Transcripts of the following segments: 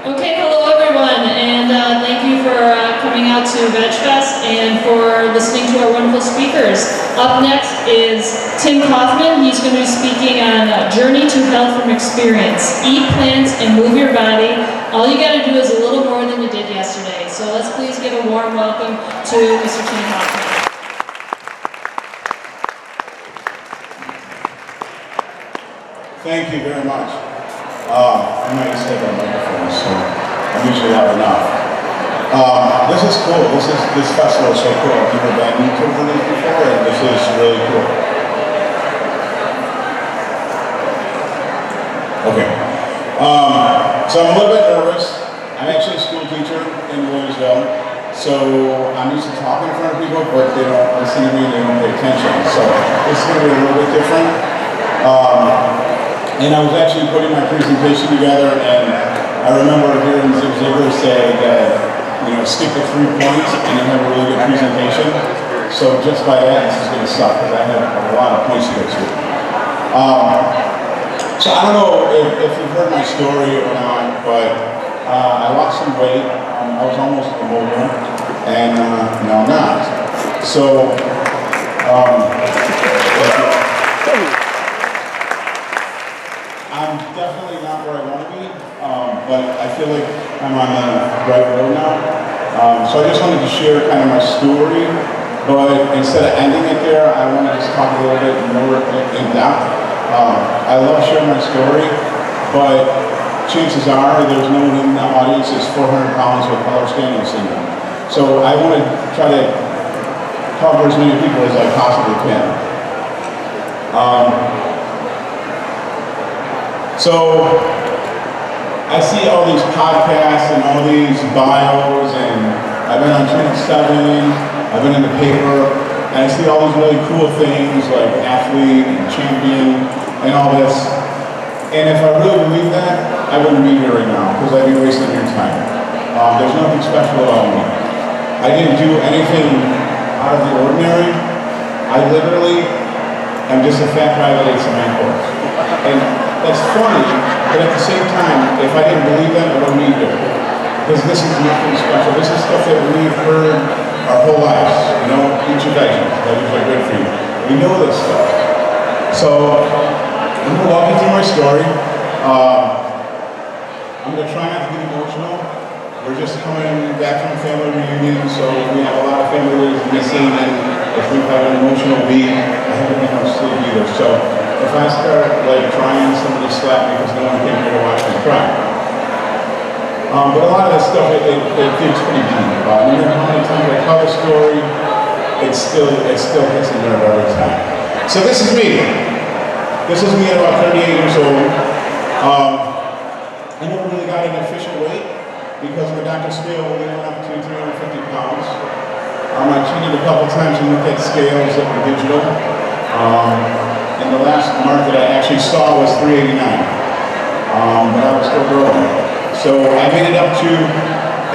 Okay, hello everyone, and thank you for coming out to Veg Fest and for listening to our wonderful speakers. Up next is Tim Kaufman. He's going to be speaking on Journey to Health from Experience. Eat plants and move your body. All you got to do is a little more than you did yesterday. So let's please give a warm welcome to Mr. Tim Kaufman. Thank you very much. I'm not used to that microphone, so I'm usually loud enough. This is cool. This festival is so cool. I've never been to one of these before, and this is really cool. Okay. So I'm a little bit nervous. I'm actually a school teacher in Williamsville, so I'm used to talking in front of people, but they don't listen to me, they don't pay attention. So this is going to be a little bit different. And I was actually putting my presentation together, and I remember hearing Zig Ziglar say that, stick to 3 points and you have a really good presentation. So just by that, this is going to suck because I have a lot of points to go to. So I don't know if you've heard my story or not, but I lost some weight. I was almost immobile, and now I'm not. So, I'm definitely not where I want to be, but I feel like I'm on the right road now. So I just wanted to share kind of my story, but instead of ending it there, I want to just talk a little bit more in depth. I love sharing my story, but chances are there's no one in the audience that's 400 pounds with Ehlers-Danlos syndrome. So I want to try to cover as many people as I possibly can. So I see all these podcasts and all these bios, and I've been on Channel 7, I've been in the paper, and I see all these really cool things like athlete and champion and all this. And if I really believe that, I wouldn't be here right now because I'd be wasting your time. There's nothing special about me. I didn't do anything out of the ordinary. I literally am just a fat guy that ate some ankles. And that's funny, but at the same time, if I didn't believe that, I wouldn't be here. Because this is nothing special. This is stuff that we've heard our whole lives. Eat your veggies. Veggies are good for you. We know this stuff. So, I'm going to walk you through my story. I'm going to try not to get emotional. We're just coming back from a family reunion, so we have a lot of families missing, and if we have an emotional beat, I haven't been able to sleep either. So if I start crying, somebody slap me because no one came here to watch me cry. But a lot of this stuff, it digs pretty deep. No matter how many times I tell the story, it still hits the nerve every time. So this is me. This is me at about 38 years old. I never really got an official weight because my doctor scale only went up to 350 pounds. I cheated a couple times and looked at scales that were digital. And the last mark that I actually saw was 389. But I was still growing. So I made it up to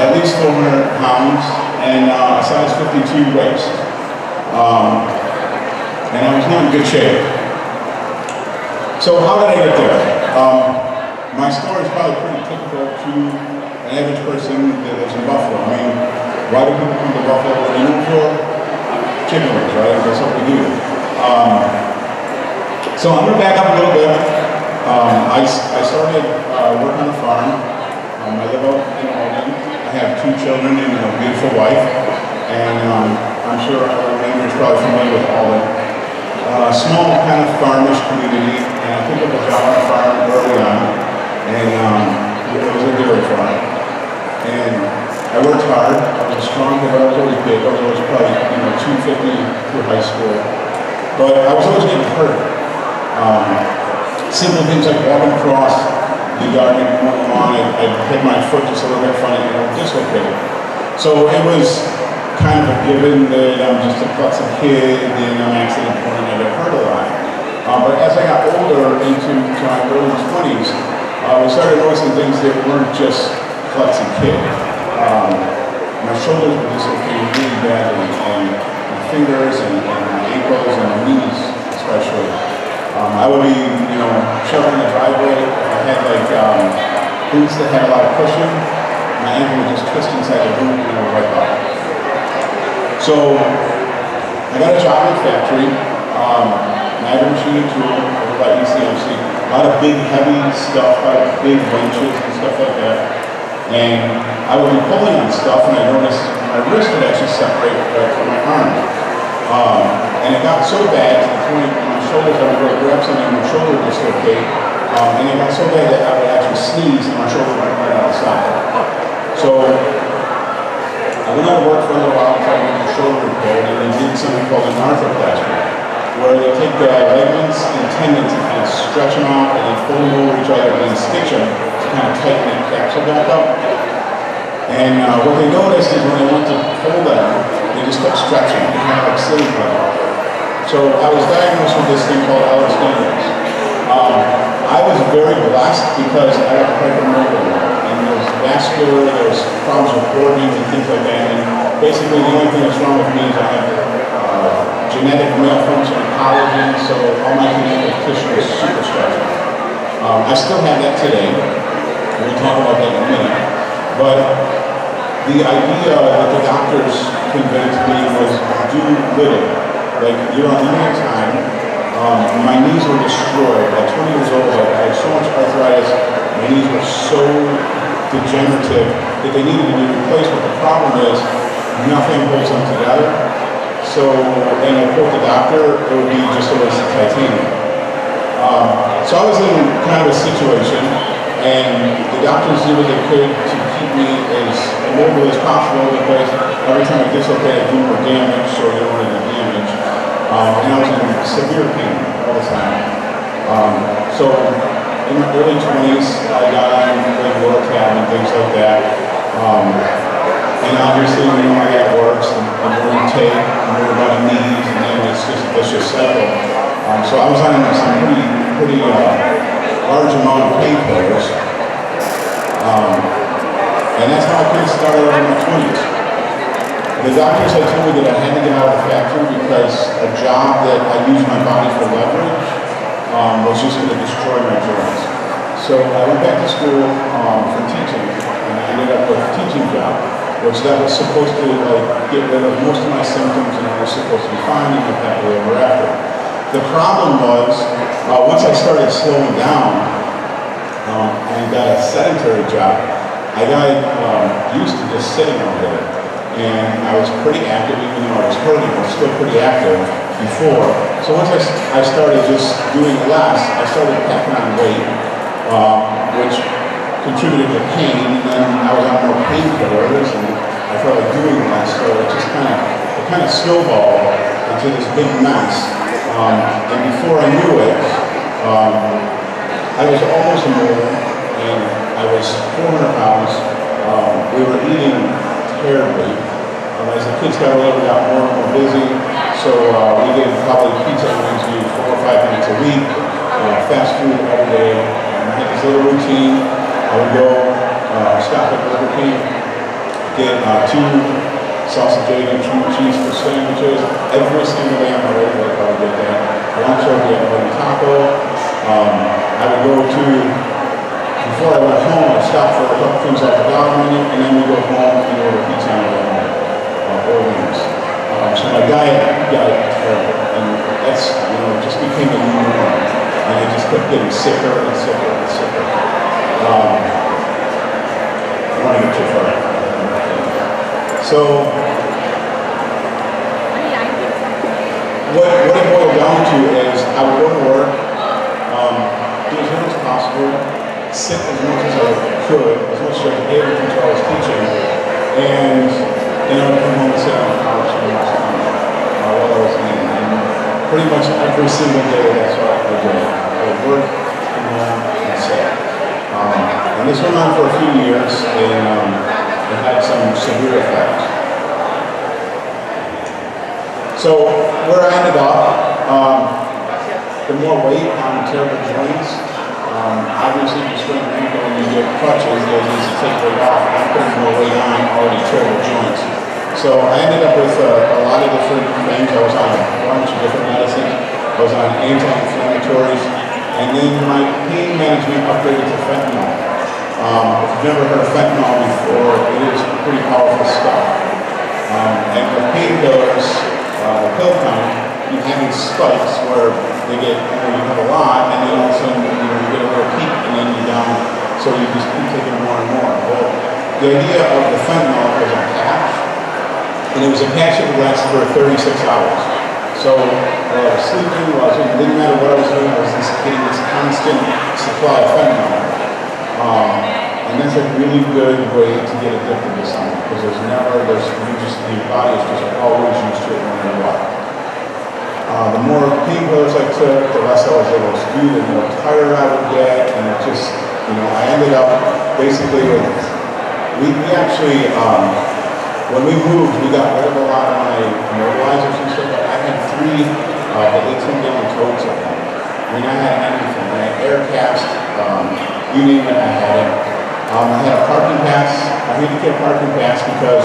at least 400 pounds and a size 52 waist. And I was not in good shape. So how did I get there? My story is probably pretty typical to an average person that lives in Buffalo. I mean, why do people come to Buffalo? What are you known for? Chicken wings, right? That's what we do. So I'm going to back up a little bit. I started work on a farm. I live out in Alden. I have 2 children and a beautiful wife. And I'm sure our members are probably familiar with Alden. Small kind of farmish community. And I picked up a job on a farm early on. And it was a dairy farm. And I worked hard. I was strong, but I was always big. I was always probably 250 through high school. But I was always getting hurt. Simple things like walking across the yard and going on, I'd hit my foot just a little bit funny, dislocated. So it was kind of a given that I'm just a klutzy kid and I'm accident prone and I get hurt a lot. But as I got older into my early 20s, we started noticing things that weren't just klutzy kid. My shoulders were dislocated really badly, and my fingers and my ankles and my knees especially. I would be, shoveling the driveway. I had boots that had a lot of cushion. My ankle would just twist inside the boot and it would wipe out. So I got a job in the factory, Niagara Machine Tool, over by ECMC. A lot of big, heavy stuff, like big wrenches and stuff like that. And I would be pulling on stuff, and I noticed my wrist would actually separate right from my arm. And it got so bad to the point where my shoulders, I would go grab something and my shoulder would dislocate. And it got so bad that I would actually sneeze and my shoulder would come right out the side. So I went out to work for a little while until I got my shoulder repaired, and then did something called an arthroplasty, where they take the ligaments and tendons and kind of stretch them out and then fold them over each other and then stitch them to kind of tighten that capsule back up. And what they noticed is when they went to pull them, they just kept stretching, kind of like silicone. So I was diagnosed with this thing called Ehlers-Danlos. I was very blessed because I got hypermobile, and there was vascular, there was problems with organs and things like that. And basically, the only thing that's wrong with me is I have genetic malfunction in collagen, so all my connective tissue is super stretchy. I still have that today. We'll talk about that in a minute. But the idea that the doctors convinced me was do little. Like, you're on limited time. My knees were destroyed. At 20 years old, I had so much arthritis. My knees were so degenerative that they needed to be replaced. But the problem is, nothing holds them together. So, and I quote the doctor, it would be just a waste of titanium. So I was in kind of a situation, and the doctors did what they could to keep me as immobile as possible because every time I dislocate, I do more damage, so I don't want to do damage. And I was in severe pain all the time. So in my early 20s, I got on like Lortab and things like that. And obviously, you know how that works. The more you take, the more about knees, and then it's just a vicious cycle. So I was on some pretty large amount of painkillers. And that's how I kind of started out in my 20s. The doctors had told me that I had to get out of the factory because a job that I used my body for leverage was just going to destroy my joints. So I went back to school for teaching, and I ended up with a teaching job, which that was supposed to get rid of most of my symptoms, and I was supposed to be fine and live happily ever after. The problem was, once I started slowing down and got a sedentary job, I got used to just sitting all day. And I was pretty active, even though I was hurting, I was still pretty active before. So once I started just doing less, I started packing on weight, which contributed to pain, and then I was on more painkillers, and I felt like doing less, so it just kind of snowballed into this big mess. And before I knew it, I was almost immobile, and I was 400 pounds. We were eating terribly. As the kids got older, we got more and more busy, so we did probably pizza and wings 4 or 5 nights a week, fast food every day. I had this little routine. I would go stop at Burger King, get 2 sausage, egg, and cheese for sandwiches. Every single day on my way to work, I would get that. Lunch, I would get a taco. I would go to, before I went home, I'd stop for a couple things off the dollar menu, and then we go home and order pizza and go home, or wings. So my diet got terrible, and that's, just became a new norm. And I just kept getting sicker and sicker and sicker. I want to get too far. So, what it boiled down to is I would go to work, do as much as possible, sit as much as I could, as much as I could able to while I was teaching, and then I would come home and sit on the couch and watch TV while I was eating. And pretty much every single day, that's what I would do. I would work, come home, and sit. And this went on for a few years, and it had some severe effects. So where I ended up, the more weight on terrible joints, obviously if you sprain your ankle and you get crutches, they'll need to take weight off, and I'm putting more weight on already terrible joints. So I ended up with a lot of different things. I was on a bunch of different medicines. I was on anti-inflammatories, and then my pain management upgraded to fentanyl. If you've never heard of fentanyl before, it is pretty powerful stuff. And with painkillers, the pill count, you have these spikes where they get, you have a lot, and then all of a sudden, you get a little peak, and then you're down, so you just keep taking more and more. Well, the idea of the fentanyl was a patch, and it was a patch that would last for 36 hours. So while I was sleeping, it didn't matter what I was doing, I was just getting this constant supply of fentanyl. And that's a really good way to get addicted to something, because the body is just always used to it no matter what. The more painkillers I took, the less I was able to do, the more tired I would get, and it just, I ended up basically with, we actually, when we moved, we got rid of a lot of my mobilizers and stuff. I had 3 18-gallon totes of them. I mean, I had everything. I had air cast, you name it, I had it. I had a parking pass, a handicap parking pass, because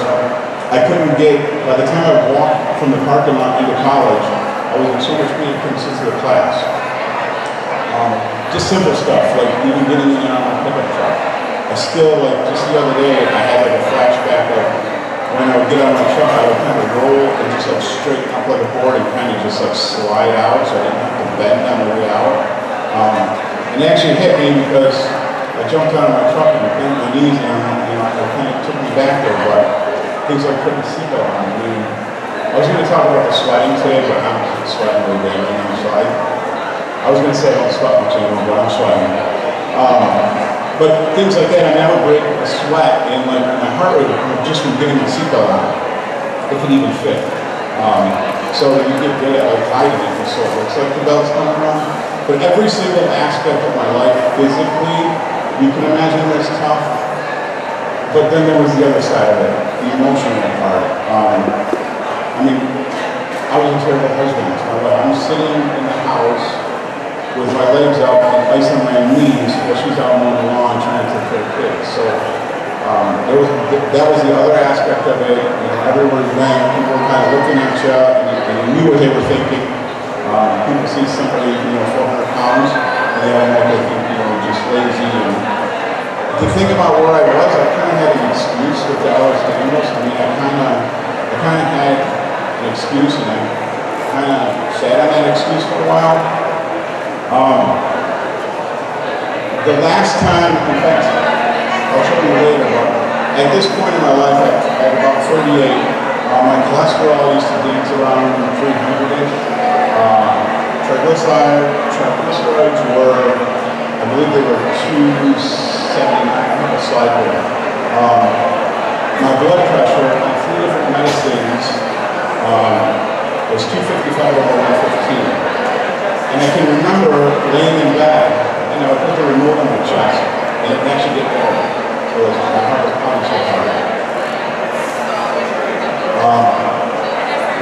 I couldn't get, by the time I walked from the parking lot into college, I was in so much pain I couldn't sit to the class. Just simple stuff, like even getting in and out of my pickup truck. I still, just the other day, I had a flashback of when I would get out of my truck, I would kind of roll and just straighten up like a board and kind of just slide out, so I didn't have to bend on the way out. And it actually hit me because I jumped out of my truck and bent my knees, and it kind of took me back there, but things like putting the seatbelt on. I was going to talk about the sweating today, but I'm sweating really bad right now, so I was going to say I don't sweat much anymore, but I'm sweating. But things like that, I never break a sweat, and my heart rate just from getting the seatbelt on, it can even fit. So you get good at hiding it, and so it looks like the belt's coming around. But every single aspect of my life, physically, you can imagine that's tough. But then there was the other side of it, the emotional part. I was a terrible husband to my wife. I'm sitting in the house with my legs up and ice on my knees while she's out on the lawn trying to take care of kids. So that was the other aspect of it. Everywhere you went, people were kind of looking at you, and you knew what they were thinking. People see somebody, 400 pounds, and they automatically think, just lazy. And to think about where I was, I kind of had an excuse with the hours animals. I kind of had an excuse, and I kind of sat on that excuse for a while. The last time, in fact, I'll show you later, but at this point in my life, at about 38, my cholesterol used to dance around 300-ish. Triglycerides were, I believe they were 279, I have a slide there. My blood pressure on 3 different medicines was 255 over 115. And I can remember laying in bed, and I would put the remote on my chest, and it would actually get better. So my heart was pounding so hard.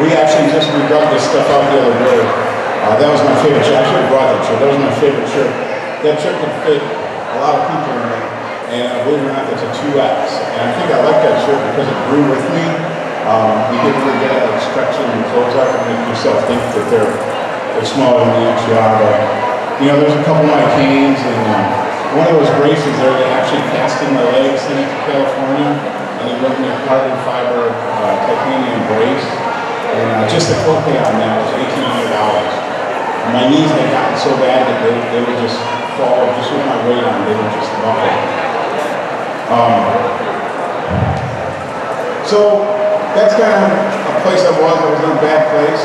We actually just redug this stuff out the other day. That was my favorite shirt. I should have brought that shirt. That was my favorite shirt. That shirt could fit a lot of people in it, and believe it or not, that's a 2X. And I think I like that shirt because it grew with me. You get really good at stretching your clothes out and make yourself think that they're smaller than they actually are. But, there's a couple of my canes, and one of those braces there, they actually cast in my legs, sent it to California, and they brought me a carbon fiber titanium brace. And just the copay on that was $1,800. My knees had gotten so bad that they would just fall, just with my weight on, they would just buckle. So that's kind of a place I was in a bad place.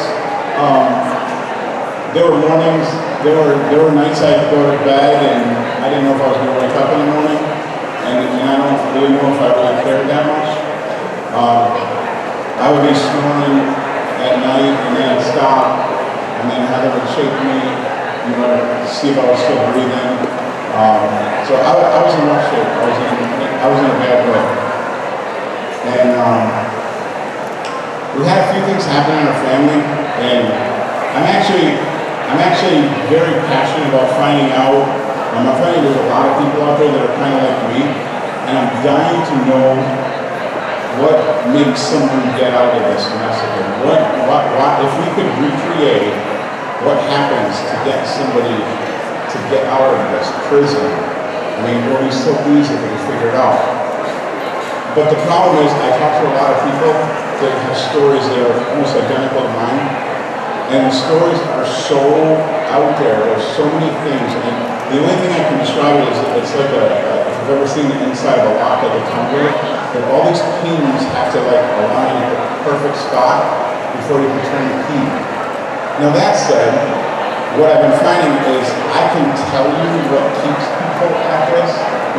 There were mornings, there were nights I could go to bed and I didn't know if I was going to wake up in the morning, and I don't really know if I really cared that much. I would be snoring at night, and then I'd stop, and then Heather would shake me, to see if I was still breathing. So I was in rough shape. I was in a bad way. And we had a few things happen in our family, and I'm actually very passionate about finding out. I'm finding there's a lot of people out there that are kind of like me, and I'm dying to know what makes someone get out of this mess again. What if we could recreate what happens to get somebody to get out of this prison I mean, it would be so easy if we could figure it out. But the problem is, I talk to a lot of people that have stories that are almost identical to mine, and the stories are so out there. There's so many things, and the only thing I can describe it is it's like if you've ever seen the inside of a lock, like a tumbler, that all these pins have to like align at the perfect spot before you can turn the key. Now that said, what I've been finding is I can tell you what keeps people at this,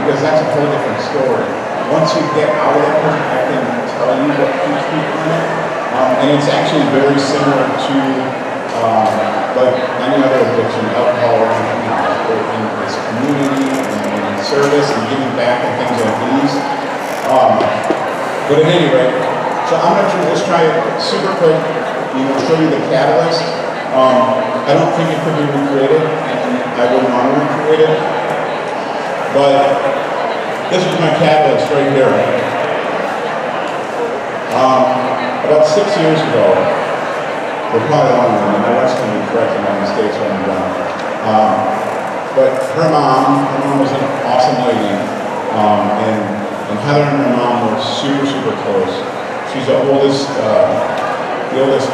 because that's a whole different story. Once you get out of that, I can tell you what keeps people in it. And it's actually very similar to like any other addiction, alcohol or anything else. In this community and service and giving back and things like these. But at any rate, so I'm going to just try it super quick, show you the catalyst. I don't think it could be recreated, and I wouldn't want to recreate it. But this was my catalyst right here. About 6 years ago, or probably longer than that, my wife's going to be correcting my mistakes when I'm done. But her mom was an awesome lady, and Heather and her mom were super, super close. She's the oldest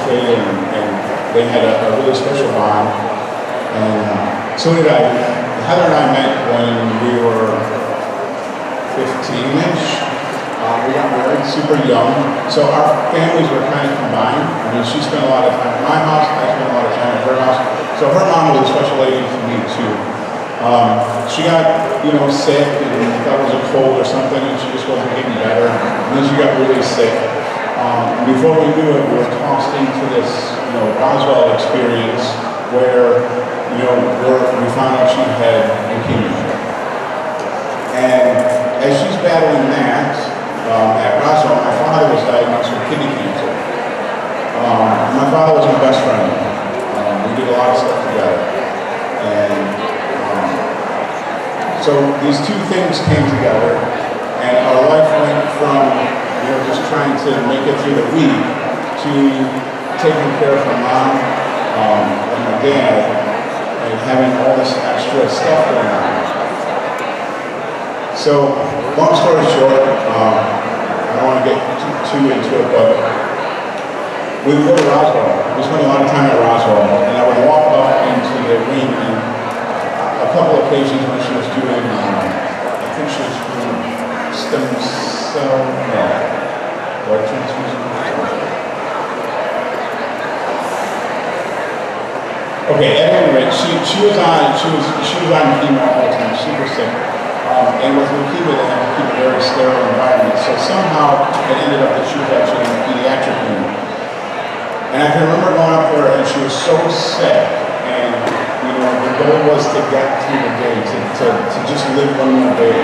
kid, and they had a really special bond. And so did I. Heather and I met when we were 15-ish. We got married super young, so our families were kind of combined. I mean, she spent a lot of time at my house, I spent a lot of time at her house. So her mom was a special lady for me too. She got, sick and thought it was a cold or something, and she just wasn't getting better. And then she got really sick. Before we knew it, we were tossed into this, Roswell experience where, we found out she had leukemia. And as she's battling that, at Roswell, my father was diagnosed with kidney cancer. My father was my best friend. We did a lot of stuff together. And so these two things came together, and our life went from just trying to make it through the week to taking care of my mom and my dad and having all this extra stuff going on. So, long story short, I don't want to get too into it, but we would go to Roswell. We spent a lot of time at Roswell, and I would walk up into the ring, and a couple occasions when she was doing, I think she was doing stem cell, blood transfusion. Okay, at any rate, she was on chemo all the time, super sick. And with leukemia, they have to keep a very sterile environment. So somehow it ended up that she was actually in a pediatric unit. And I can remember going up there, and she was so sick. And the goal was to get through the day, to just live one more day.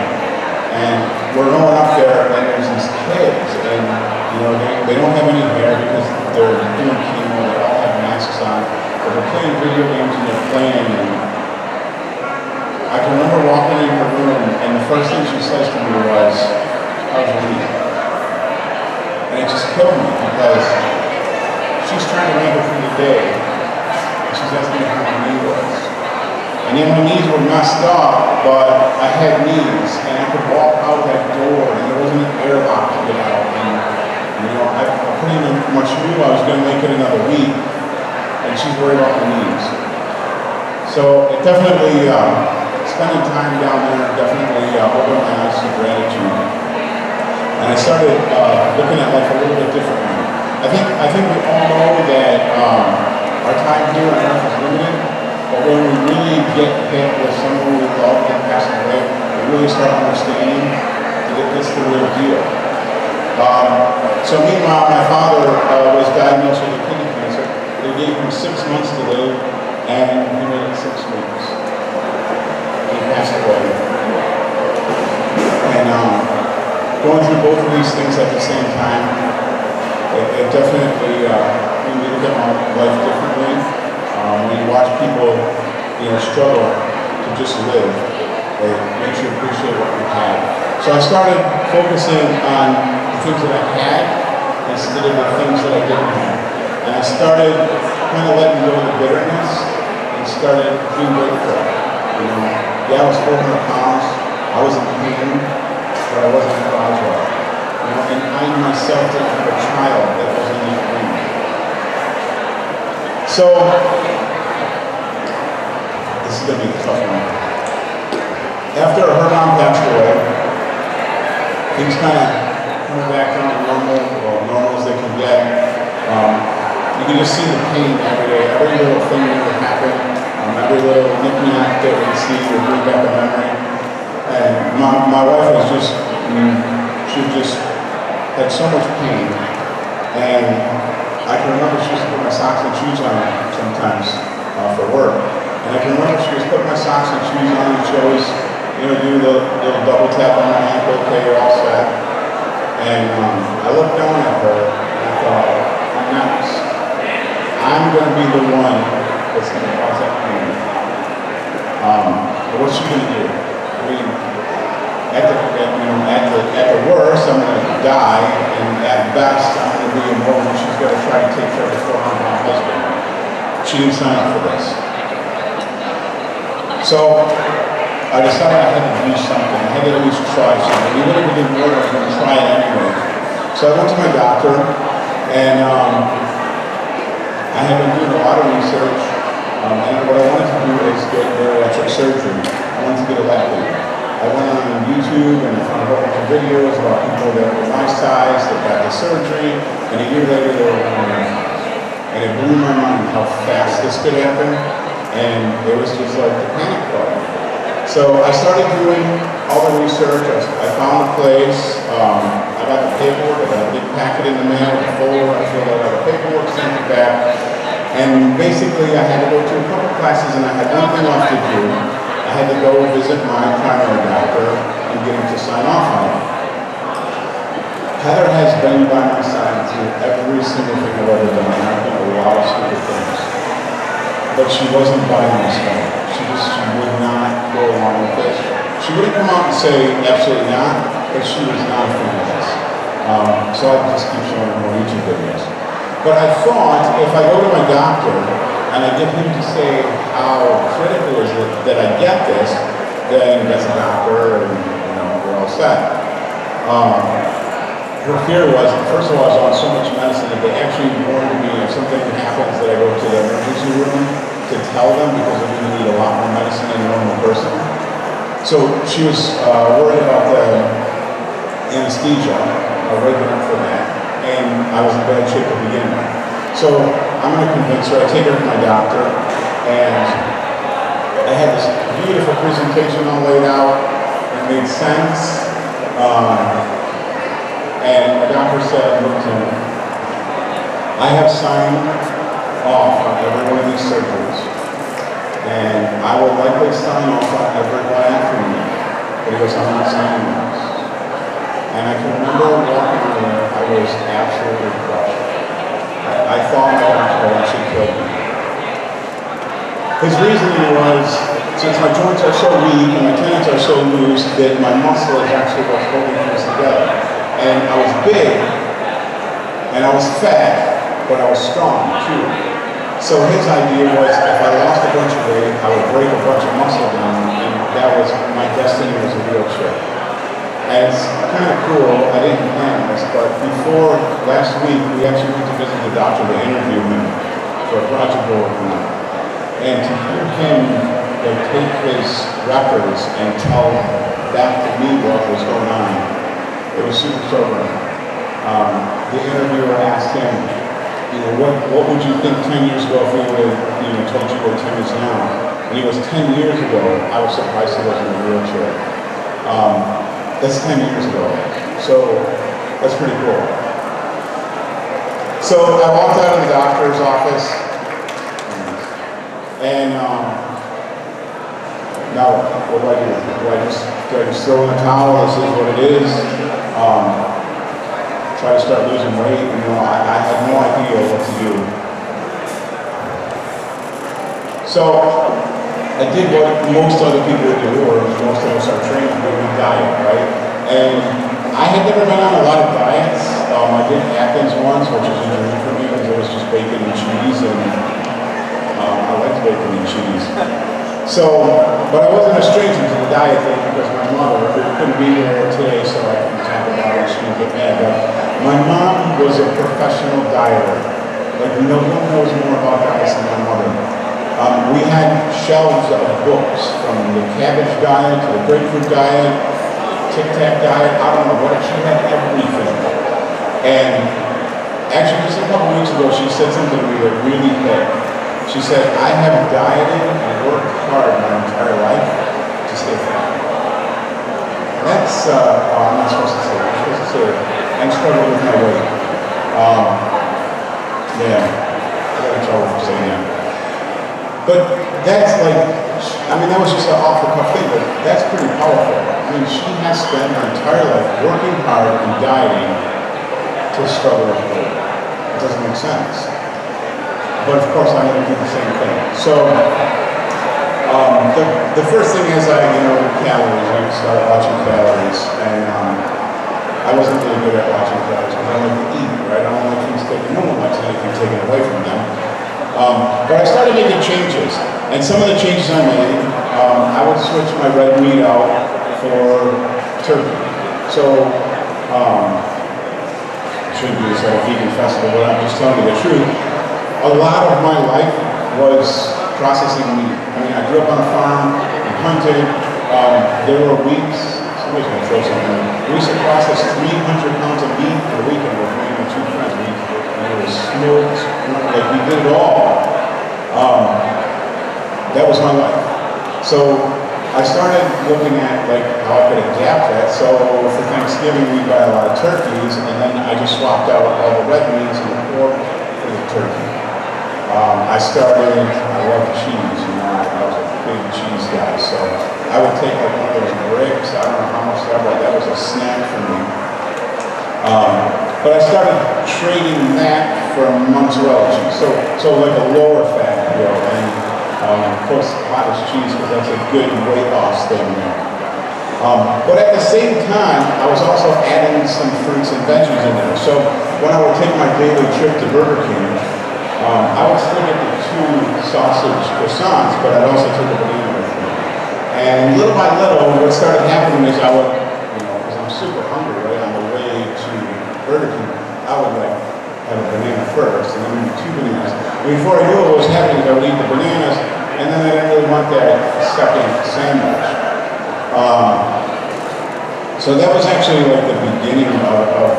And we're going up there, and there's these kids, and they don't have any hair because they're doing chemo. They all have masks on, but they're playing video games and they're playing. And I can remember walking in her room, and the first thing she says to me was, "How's your knee?" And it just killed me because she's trying to make it through the day, and she's asking me how my knee was. And then my knees were messed up, but I had knees, and I could walk out that door, and there wasn't an airlock to get out. And I pretty much knew I was going to make it another week, and she's worried about my knees. So it definitely. Spending time down there definitely opened my eyes to gratitude, and I started looking at life a little bit differently. I think we all know that our time here on earth is limited, but when we really get hit with someone we love that passed away, we really start understanding that it's the real deal. So meanwhile, my father was diagnosed with kidney cancer. They gave him 6 months to live, and he made it 6 weeks. Passed away. And going through both of these things at the same time, it definitely made me look at my life differently. When you watch people, struggle to just live, it makes you appreciate what you have. So I started focusing on the things that I had instead of the things that I didn't have. And I started kind of letting go of the bitterness and started being grateful. Yeah, I was 400 pounds, I was in pain, but I wasn't fragile. You know, and I myself didn't have a child that was in that room. So, this is going to be a tough one. After her mom passed away, things kind of coming back down to normal, or normal as they can get. You can just see the pain every day. Every little thing that would happen, every little knick-knack that we'd see would bring back a memory. And my wife was just, she just had so much pain. And I can remember she used to put my socks and shoes on sometimes for work. And I can remember she was putting my socks and shoes on and she always, you know, do the little double tap on my ankle, okay, you're all set. And I looked down at her and I thought, I'm going to be the one that's going to cause that pain. What's she going to do? I mean, at the worst, I'm going to die, and at best, I'm going to be involved and she's going to try to take care of the 400-pound husband. She didn't sign up for this. So I decided I had to do something. I had to at least try something. Even if it didn't work, I was going to try it anyway. So I went to my doctor, and I had been doing a lot of research, and what I wanted to do is get bariatric surgery. I wanted to get a lap lead. I went on YouTube and I found a whole bunch of videos about people that were my size that got the surgery, and a year later they were running around. And it blew my mind how fast this could happen, and it was just like the panic button. So I started doing all the research. I found a place. I got the paperwork. I got a big packet in the mail, a folder. I filled out all the paperwork, sent it back. And basically, I had to go to a couple classes, and I had one thing left to do. I had to go visit my primary doctor and get him to sign off on it. Heather has been by my side through every single thing I've ever done. I've done a lot of stupid things. But she wasn't by my side. She would not go along with this. She wouldn't come out and say absolutely not, but she was not a fan of this. So I just keep showing her more YouTube videos. But I thought if I go to my doctor and I get him to say how critical is it that I get this, then that's a doctor and we're all set. Her fear was, first of all, I was on so much medicine that they actually warned me if something happens that I go to the emergency room to tell them because I'm going to need a lot more medicine than a normal person. So she was worried about the anesthesia, waking up for that, and I was in bad shape to begin with. So I'm going to convince her. I take her to my doctor, and I had this beautiful presentation all laid out. It made sense. And the doctor said, look to me, I have signed off on every one of these surgeries. And I will likely sign off on every one after me. But he goes, I'm not signing this. And I can remember walking in there, I was absolutely crushed. I thought my doctor had actually killed me. His reasoning was, since my joints are so weak and my tendons are so loose, that my muscle is actually what's holding things together. And I was big, and I was fat, but I was strong too. So his idea was if I lost a bunch of weight, I would break a bunch of muscle down, and that was my destiny as a wheelchair. And it's kind of cool, I didn't plan this, but before last week, we actually went to visit the doctor to interview him for a project we're working on. And to hear him take his records and tell back to me what was going on, it was super sobering. The interviewer asked him, what would you think 10 years ago if we would have, told you where Tim is now? And he was 10 years ago, I was surprised he wasn't in a wheelchair. That's 10 years ago. So that's pretty cool. So I walked out of the doctor's office, and now what do I do? Do I just throw in the towel? This is what it is. Try to start losing weight. I had no idea what to do. So I did what most other people do, or most of us are trained to do, we diet, right? And I had never been on a lot of diets. I did Atkins once, which was unusual for me because it was just bacon and cheese, and I liked bacon and cheese. So, but I wasn't a stranger to the diet thing because my mother couldn't be here today, so I can talk about it. She won't get mad. But my mom was a professional dieter. Like, no one knows more about diets than my mother. We had shelves of books from the cabbage diet to the grapefruit diet, Tic Tac diet, I don't know what. She had everything. And actually, just a couple weeks ago, she said something to me that really hit. She said, I have dieted and worked hard my entire life to stay fat. And that's, I'm not supposed to say that. I'm supposed to say, and struggle with my weight. Yeah, I got in trouble for saying that. But that's like, I mean, that was just an off-the-cuff thing, but that's pretty powerful. I mean, she has spent her entire life working hard and dieting to struggle with weight. It doesn't make sense. But of course, I'm going to do the same thing. So, the first thing is calories. I started watching calories, and I wasn't really good at watching calories because I like to eat, right? I don't like things taken. No one likes anything taken away from them. But I started making changes, and some of the changes I made, I would switch my red meat out for turkey. So, I shouldn't do this at a vegan festival, but I'm just telling you the truth. A lot of my life was processing meat. I mean, I grew up on a farm and hunted. There were weeks, somebody's gonna throw something in. We used to process 300 pounds of meat per weekend with me and my two friends. It was smoked, like we did it all. That was my life. So I started looking at like how I could adapt that. So for Thanksgiving we buy a lot of turkeys, and then I just swapped out all the red meats and the pork for the turkey. I love cheese, I was a big cheese guy, so I would take like one of those bricks, I don't know how much that was a snack for me. But I started trading that for mozzarella cheese, so like a lower fat deal, and of course cottage cheese, because that's a good weight loss thing there. But at the same time, I was also adding some fruits and veggies in there. So when I would take my daily trip to Burger King, I would still get the 2 sausage croissants, but I'd also take a banana with me. And little by little, what started happening is I would, because I'm super hungry, right, on the way to Burger King, I would like have a banana first, and then maybe 2 bananas. And before I knew what was happening, I would eat the bananas, and then I didn't really want that second sandwich. So that was actually like the beginning of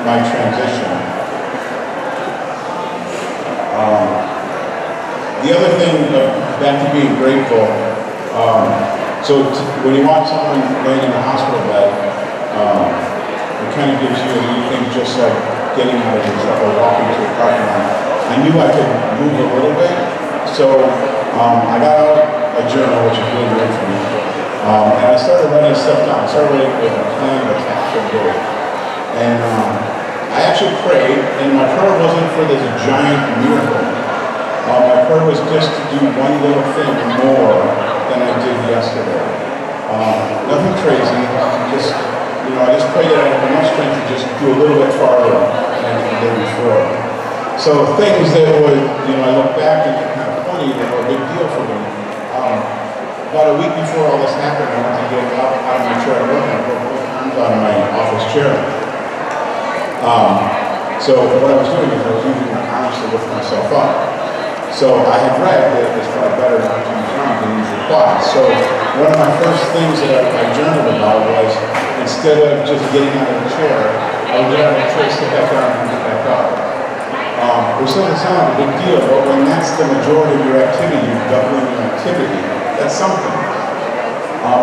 my transition. The other thing, back to being grateful, when you watch someone laying in the hospital bed, it kind of gives you a new thing, just like getting out of your truck or walking to a parking lot. I knew I could move a little bit, so I got out a journal, which is really great for me, and I started writing stuff down. I started writing with a plan of attack for good. And I actually prayed, and my prayer wasn't for this giant miracle. My prayer was just to do one little thing more than I did yesterday. Nothing crazy, just, I just prayed that I have enough strength to just do a little bit farther than I did before. So things that would, I look back and they're kind of funny, they were a big deal for me. About a week before all this happened, I went to get out of my chair at work and I put both arms on my office chair. So what I was doing is I was using my arms to lift myself up. So I had read that it's probably better not to use arms than use your quads. So one of my first things that I journaled about was, instead of just getting out of the chair, I would get out of the chair, sit back down, and get back up. Which doesn't sound like a big deal, but when that's the majority of your activity, you're doubling your activity, that's something.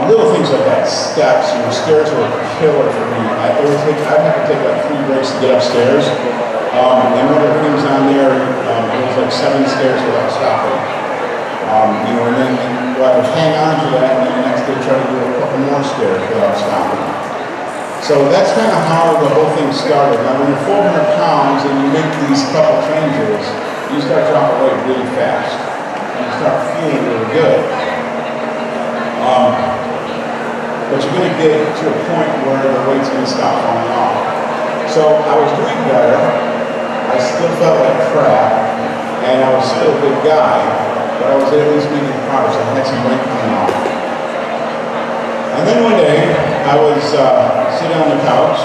Little things like that, steps, stairs were a killer for me. I'd have to take like 3 breaks to get upstairs. And one of the things on there, it was like 7 stairs without stopping. And then I would hang on to that, and then the next day try to do a couple more stairs without stopping. So that's kind of how the whole thing started. Now when you're 400 pounds and you make these couple changes, you start dropping weight really fast. And you start feeling really good. But you're going to get to a point where the weight's going to stop falling off. So I was doing better. I still felt like crap, and I was still a good guy, but I was at least making progress. I had some weight coming off. And then one day, I I was sitting on the couch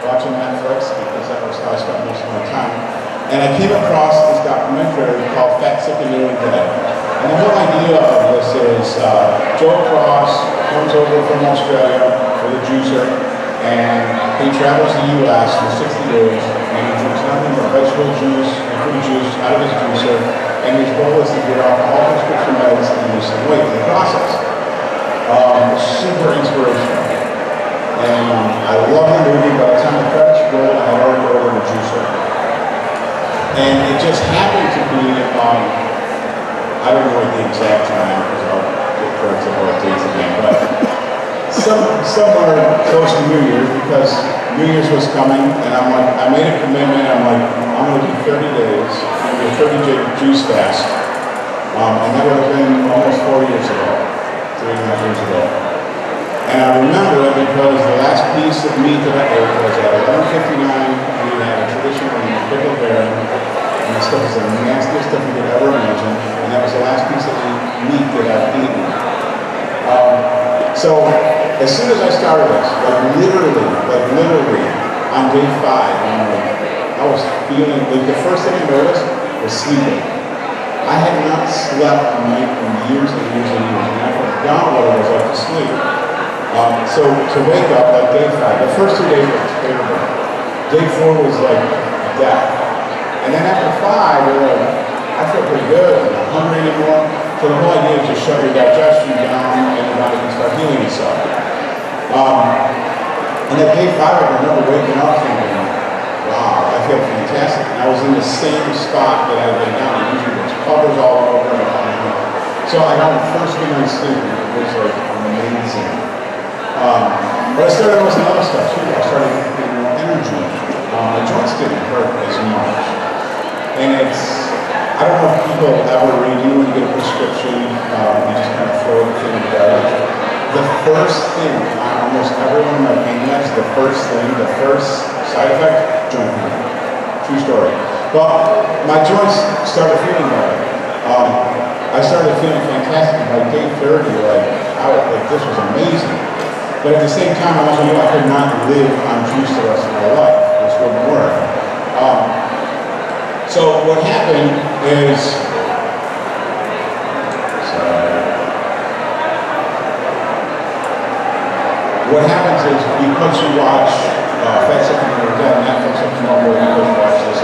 watching Netflix because that was how I spent most of my time. And I came across this documentary called Fat, Sick, and Nearly Dead. And the whole idea of this is Joe Cross comes over from Australia with a juicer, and he travels the U.S. for 60 days, and he drinks nothing but vegetable juice and fruit juice out of his juicer, and his goal is to get off all prescription meds and lose some weight in the process. Super inspirational. And I love the movie. By the time the credits rolled, I had already ordered a juicer. And it just happened to be, I don't know the exact time, because I'll get corrected all the dates again, but somewhere close to New Year's, because New Year's was coming, and I'm like, I made a commitment, I'm like, I'm going to do 30 days, I'm going to do a 30-day juice fast, and that would have been almost 4 years ago, 3.5 years ago. And I remember it because the last piece of meat that I ate was at 11:59, we had a traditional pickled bear, and this stuff is the nastiest stuff you could ever imagine, and that was the last piece of meat that I've eaten. So, as soon as I started this, literally, on day 5, I was feeling, the first thing I noticed was sleeping. I had not slept at night in years and years and years, and I forgot what it was like to sleep. So to wake up, like day 5, the first 2 days were terrible. Day 4 was like death. And then after 5, I feel pretty good, I'm not hungry anymore. So the whole idea is just shut your digestion down and your body can start healing itself. And at day 5, I remember waking up thinking, wow, I feel fantastic. And I was in the same spot that I had been down. Usually there's covers all over. So I got the first good night's sleep, and it was like amazing. But I started with some other stuff too. I started getting more energy. My joints didn't hurt as much. And I don't know if people ever read, when you get a prescription, you just kind of throw the thing in the garbage. The first thing on almost every one of my pain meds, the first side effect, joint pain. True story. But my joints started feeling better. I started feeling fantastic. By day 30, this was amazing. But at the same time, I also knew I could not live on juice the rest of my life. This wouldn't work. So what happened is, what happens is because you watch Fat, Sick, and Nearly Dead, Netflix, and tomorrow you can watch this.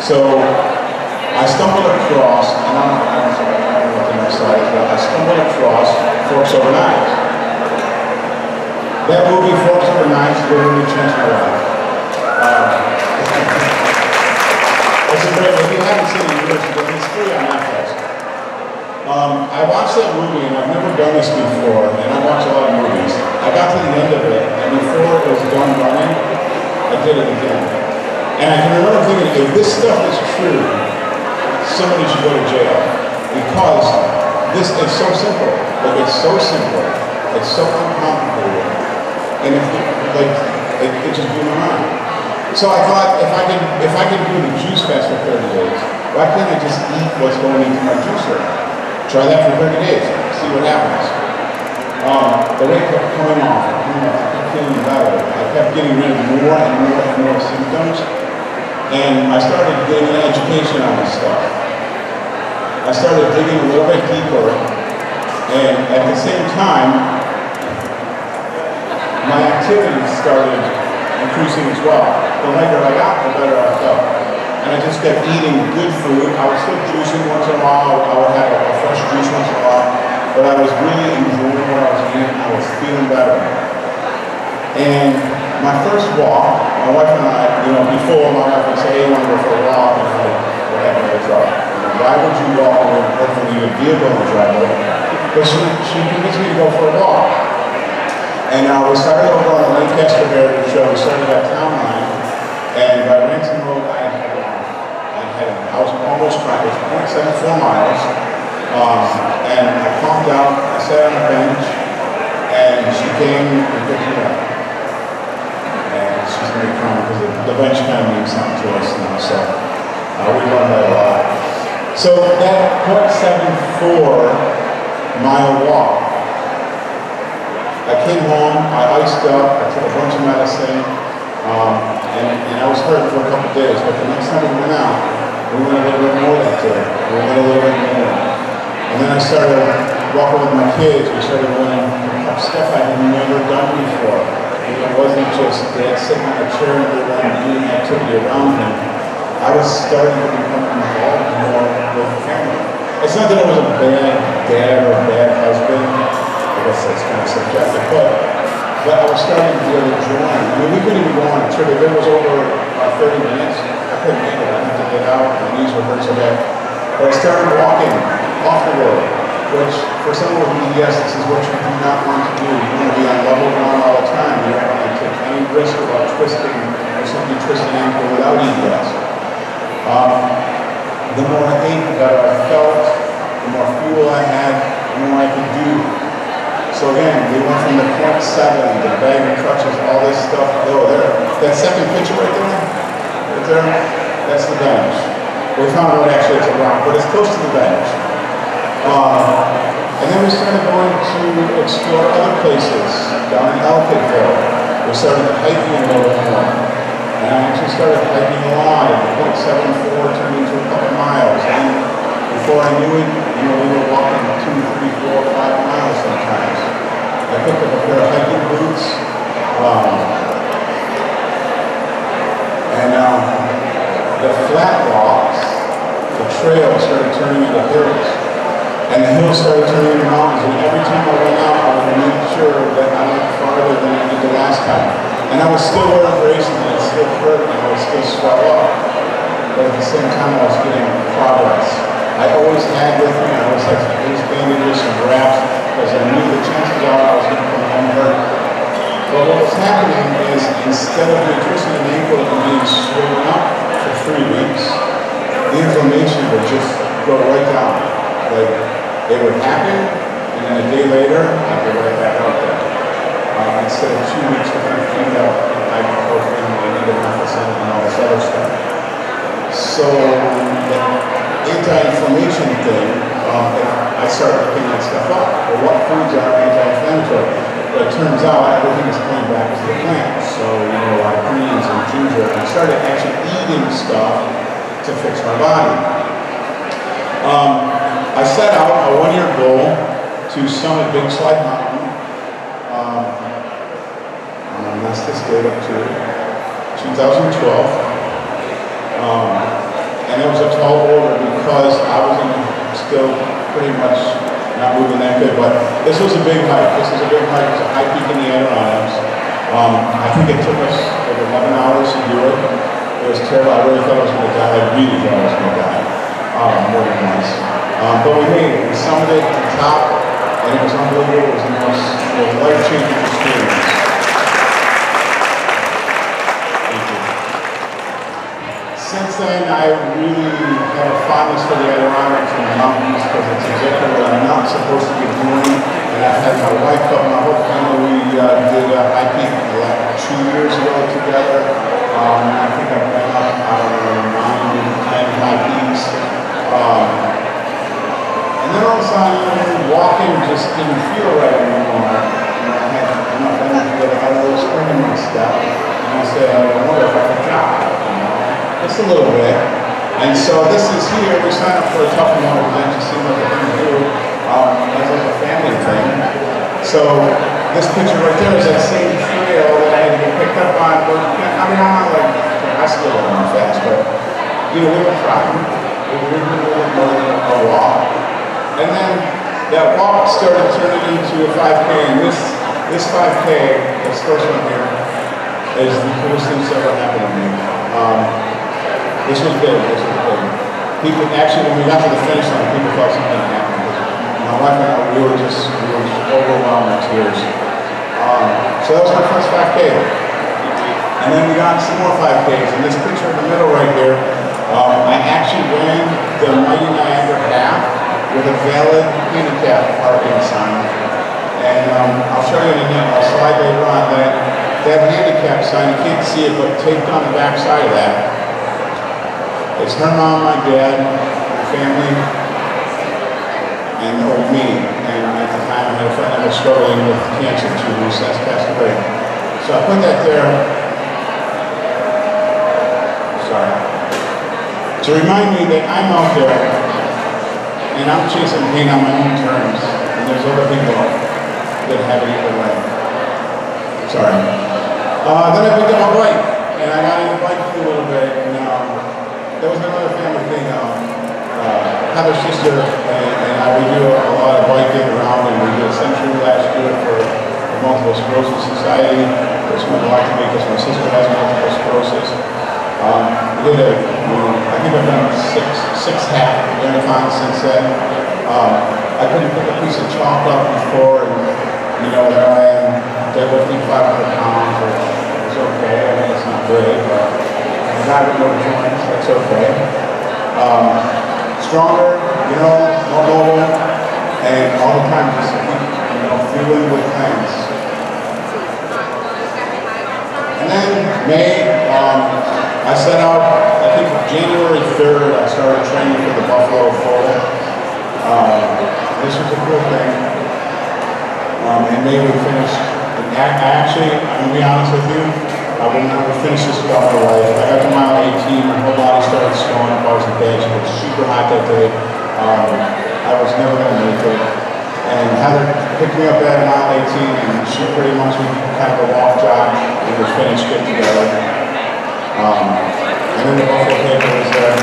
So I stumbled across, and I don't know what the next slide is, but I stumbled across Forks Over Knives. That movie, Forks Over Knives, literally changed my life. It's a great, if you haven't seen it, it's free on Netflix. I watched that movie, and I've never done this before, and I watch a lot of movies. I got to the end of it, and before it was done running, I did it again. And I can remember thinking, if this stuff is true, somebody should go to jail. Because this is so simple. It's so simple. It's so uncomplicated. And it just blew my mind. So I thought, if I could do the juice fast for 30 days, why can't I just eat what's going into my juicer? Try that for 30 days, see what happens. The weight kept coming off, I kept feeling better. I kept getting rid of more and more symptoms. And I started getting an education on this stuff. I started digging a little bit deeper, and at the same time, my activity started increasing as well. The lighter I got, the better I felt. And I just kept eating good food. I was still juicing once in a while. I would have a fresh juice once in a while. But I was really enjoying what I was eating. I was feeling better. And my first walk, my wife and I, before my wife would say, hey, you want to go for a walk? And I'm like, what happened to the truck? Why would you walk when hopefully your vehicle in the driveway? But she convinced me to go for a walk. And we started over on the Lancaster Heritage Show. We started at Town Line. And by Ransom Road, I was almost trying, it was 0.74 miles. And I calmed down, I sat on a bench, and she came and picked me up. And she's very kind because the bench kind of means something to us now, so we learned that a lot. So that 0.74 mile walk, I came home I iced up, I took a bunch of medicine, and I was hurt for a couple of days, but the next time we went out, we went a little bit more that day. We went a little bit more. And then I started walking with my kids. We started doing stuff I had never done before. It wasn't just dad sitting on a chair and doing activity around him. I was starting to become involved more with the family. It's not that I was a bad dad or a bad husband. I guess that's kind of subjective, but I was starting to really join. I mean, we couldn't even go on a trip. If it was over 30 minutes, I couldn't make it. I had to get out. My knees were hurt so bad. But I started walking off the road, which for someone with EDS, this is what you do not want to do. You want to be on level ground all the time. You don't want to take any risk about twisting or something twisting ankle without EDS. The more I ate, the better I felt. The more fuel I had, the more I could do. So again, we went from the .7, the bag of crutches, all this stuff. Oh, there. That second picture right there, that's the bench. We found out actually it's a rock, but it's close to the bench. And then we started going to explore other places down in Elkidville. We started hiking a little bit more. And I actually started hiking a lot, and the .74 turned into a couple miles. And before I knew it, we were walking 2, 3, 4, 5 miles sometimes. I picked up a pair of hiking boots, and the flat walks, the trail started turning into hills. And the hills started turning into mountains, and every time I went out, I would make sure that I went farther than I did the last time. And I was still wearing braces, and it still hurt, and I would still swell up. But at the same time, I was getting progress. I always had with me, I always had some loose bandages, some wraps, because I knew the chances are I was going to come home hurt. But what was happening is, instead of me twisting an ankle and being swollen up for 3 weeks, the inflammation would just go right down. Like, it would happen, and then a day later, I'd be right back out there. Instead of 2 weeks with my feet up, ibuprofen, indomethacin, and all this other stuff. So the anti-inflammation thing, I started looking that stuff up. Well, what foods are anti-inflammatory? Well, it turns out everything is coming back to the plant. So, a lot of greens and ginger. And I started actually eating stuff to fix my body. I set out a 1-year goal to summit Big Slide Mountain. That's this date up to 2012. And it was a tall order because I was still pretty much not moving that good. But this was a big hike. This is a big hike. It's a high peak in the Adirondacks. I think it took us over 11 hours to do it. It was terrible. I really thought I was going to die. I really thought I was going to die. More than once. But we made it. We summited at the top, and it was unbelievable. It was the most life-changing experience. Thank you. Since then, I really have a fondness for the Adirondacks and the mountains because it's exactly what I'm not supposed to be doing. And I've had my wife up, my whole family. We did a high peak like 2 years ago together. And I think I've been up, I don't know, 9 to 10 high peaks. And then all of a sudden, walking just didn't feel right anymore. I had enough energy that I had a little spring in my step. And I said, I wonder if I could jog. Just a little bit. And so this is here, we signed up for a tough water event to see what they're going to do as like a family thing. So this picture right there is that same trail that I had to get picked up on. I mean, I'm not like, I still don't run fast, but we were trying. We were doing a little more than a walk. And then that walk started turning into a 5K, and this 5K, this first one here, is the coolest thing that's ever happened to me. This was big. People, actually, when we got to the finish line, people thought something happened. My wife and I, we were just overwhelmed with tears. So that was my first 5K. And then we got some more 5Ks. And this picture in the middle right here, I actually ran the Mighty Niagara Half with a valid handicap parking sign. And I'll show you in a slide later on that handicap sign, you can't see it, but taped on the back side of that. It's her mom, my dad, my family, and me. And at the time I had a friend that was struggling with cancer too, who's since passed away. So I put that there, sorry, to remind me that I'm out there and I'm chasing pain on my own terms, and there's other people that have it either way. Sorry. Then I picked up my bike, and I got into biking a little bit, and there was another family thing. Heather's sister and I, we do a lot of biking around, and we did a century last year for the Multiple Sclerosis Society, which meant a lot to me because my sister has multiple sclerosis. We did I think I've done six half marathons since then. I couldn't pick a piece of chalk up before, and there I am deadlifting 500 pounds, which is okay. I mean, it's not great, but I'm not with no joints, that's okay. Stronger, more mobile, and all the time just keep, fueling with things. And then May, I set out, I think January 3rd, I started training for the Buffalo Full. This was a cool thing. In May we finished, actually, I'm going to be honest with you, I would never finish this throughout my life. I got to mile 18, my whole body started swelling up, I was in bed, it was super hot that day. I was never going to make it. And Heather picked me up at mile 18, and she pretty much was kind of a walk jog, and we finished it together. And then the Buffalo paper was there.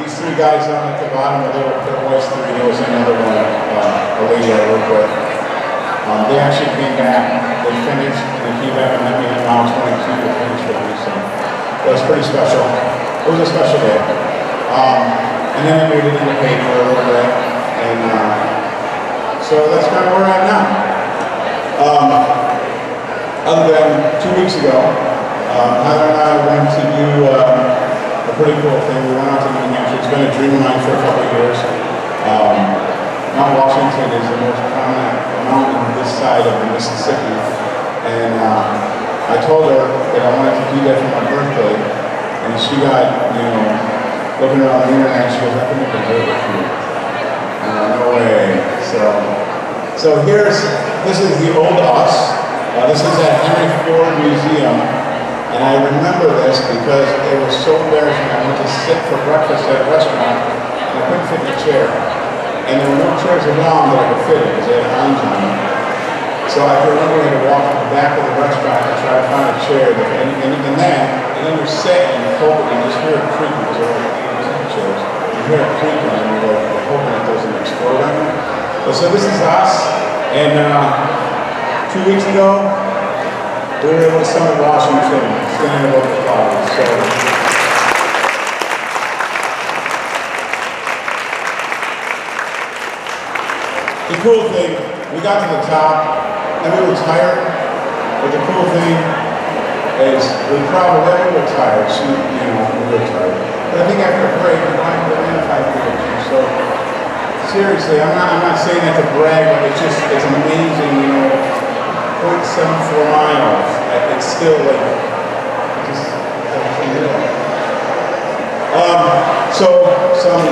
These three guys down at the bottom, there was three, there was another one, a lady I work with. They actually came back, they finished, and they came back and met me at mile 22 to finish with me, so it was pretty special. It was a special day. And then I made it in the paper a little bit, and so that's kind of where I'm at now. Other than 2 weeks ago, Heather and I went to do a pretty cool thing. We went out to New Hampshire. It's been a dream of mine for a couple of years. Mount Washington is the most prominent mountain on this side of the Mississippi. And I told her that I wanted to do that for my birthday. And she got, looking around the internet, she goes, I can make a burger for you. No way. So this is the old us. This is at Henry Ford Museum. And I remember this because it was so embarrassing. I went to sit for breakfast at a restaurant, and I couldn't fit in a chair. And there were no chairs around that I could fit in because they had arms on them. So I remember I had to walk to the back of the restaurant to try to find a chair. And then you're sitting and hoping, and you just hear it creaking because there were chairs. You hear it creaking, and you're hoping it doesn't explode on you. So this is us. And 2 weeks ago, we were able to summit Washington, standing above the clouds. So the cool thing, we got to the top, and we were tired. But the cool thing is, we were tired. We were tired. But I think after a break, we wanted to win 5 years. So seriously, I'm not saying that to brag, but it's amazing. 0.74 miles. It's still just unreal. So some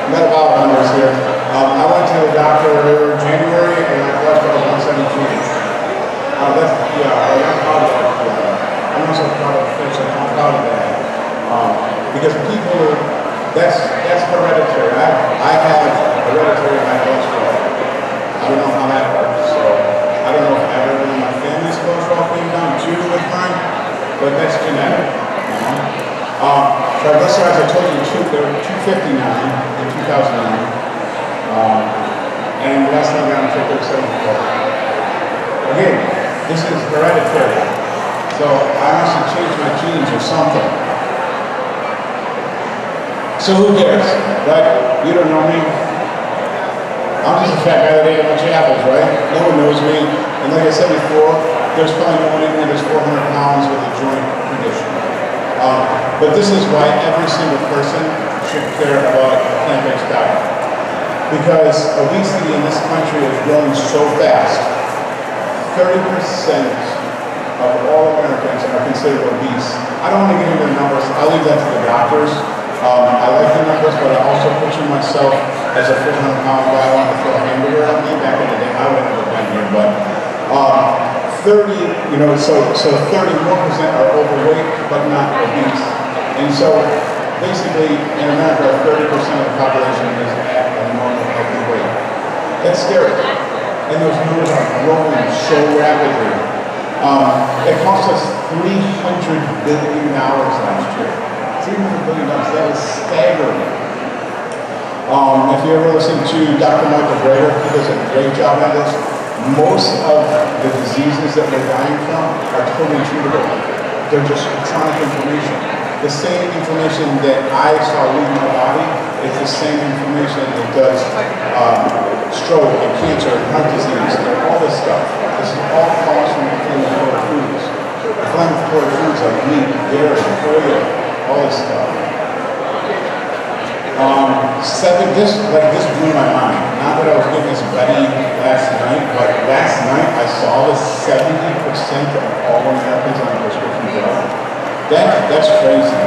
metabolic numbers here. I went to the doctor in January, and my cholesterol was 117. I'm proud of that. I'm not so proud of the fish. I'm proud of that. Because people, that's hereditary. I have hereditary high cholesterol. I don't know how that works. So I don't know if everyone in my family's cholesterol came down too with mine, but that's genetic. Triglycerides, I told you, they were 259 in 2009. And last time I got on take 74. Again, this is hereditary. So I must have changed my genes or something. So who cares, right? You don't know me. I'm just a fat guy that ate a bunch of apples, right? No one knows me. And like I said before, there's probably no one in here that's 400 pounds with a joint condition. But this is why every single person should care about a plant-based diet. Because obesity in this country is growing so fast. 30% of all Americans are considered obese. I don't want to get into the numbers. I'll leave that to the doctors. I like the numbers, but I also picture myself as a 400-pound guy wanting to throw a hamburger at me. Back in the day, I would have never been here, but 30, so 30 more percent are overweight, but not obese. And so basically, in America, 30% of the population is at a normal healthy weight. That's scary. And those numbers are growing so rapidly. It cost us $300 billion last year. $300 billion, that is staggering. If you ever listen to Dr. Michael Greger, he does a great job at this. Most of the diseases that we're dying from are totally treatable. They're just chronic inflammation. The same inflammation that I saw leave my body is the same inflammation that does stroke and cancer and heart disease and all this stuff. This is all caused from inflammatory foods. Inflammatory foods like meat, dairy, oil, all this stuff. This blew my mind. Not that I was getting this ready last night, but last night I saw that 70% of all Americans on a prescription drug. That's crazy.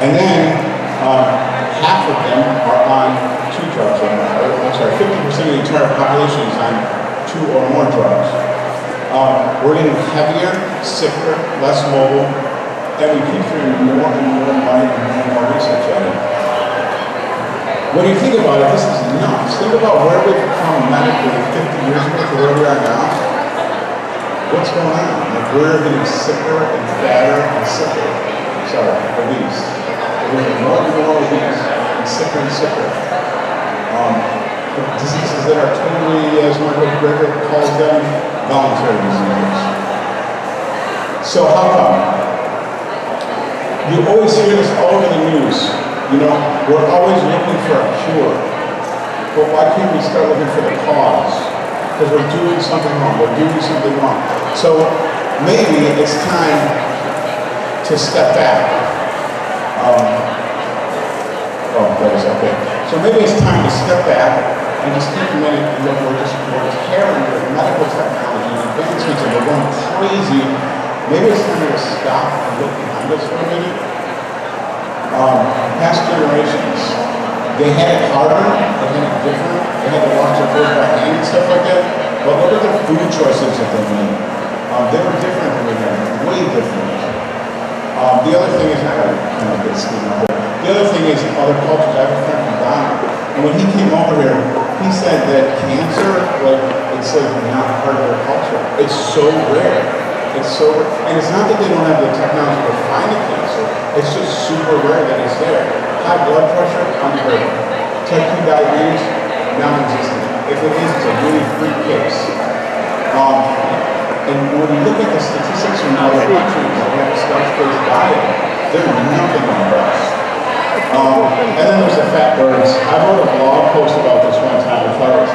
And then half of them are on 2 drugs. I'm sorry, 50% of the entire population is on 2 or more drugs. We're getting heavier, sicker, less mobile, and we keep throwing more and more money and more research at it. When you think about it, this is nuts. Think about where we've come medically 50 years ago to where we are now. What's going on? Like, we're getting sicker and fatter and sicker. Sorry, obese. We're getting more and more obese and sicker and sicker. Diseases that are totally, as Michael Greger calls them, voluntary diseases. So how come? You always hear this all over the news. We're always looking for a cure. But why can't we start looking for the cause? Because we're doing something wrong. We're doing something wrong. So maybe it's time to step back. So maybe it's time to step back and just take a minute and look. We're tearing with medical technology and advancements, and we're going crazy. Maybe it's time to stop and look behind us for a minute. Past generations, they had it harder, they had it different, they had to wash their clothes by hand and stuff like that. But look at the food choices that they made. They were different than we had, way different. The other thing is, I gotta kind of get Steve out here. The other thing is other cultures. I have a friend from Ghana, and when he came over here, he said that cancer, it's not part of their culture. It's so rare. And it's not that they don't have the technology to find a cancer. It's just super rare that it's there. High blood pressure, unheard of. Type 2 diabetes, non-existent. If it is, it's a really freak case. And when we look at the statistics from other countries that have a starch-based diet, they're nothing like us. And then there's the fat birds. I wrote a blog post about this one time. If I was,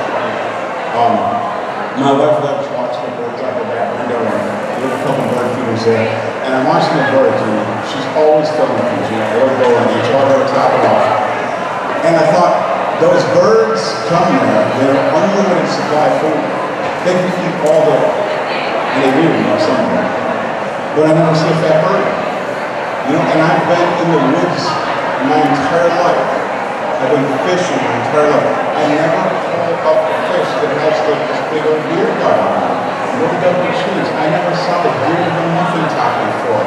my wife loves watching the birds out the back window, and we have a couple bird feeders there. And I'm watching the birds, and she's always filming things. They'll go and they tell her to top it off. And I thought, those birds come there, they're unlimited supply of food. They can eat all day. And they do, somewhere. But I never see a fat bird. And I've been in the woods my entire life. I've been fishing my entire life. I never pull up a fish that has this big old beard dog on it. What the double cheese? I never saw the beard of a muffin top before.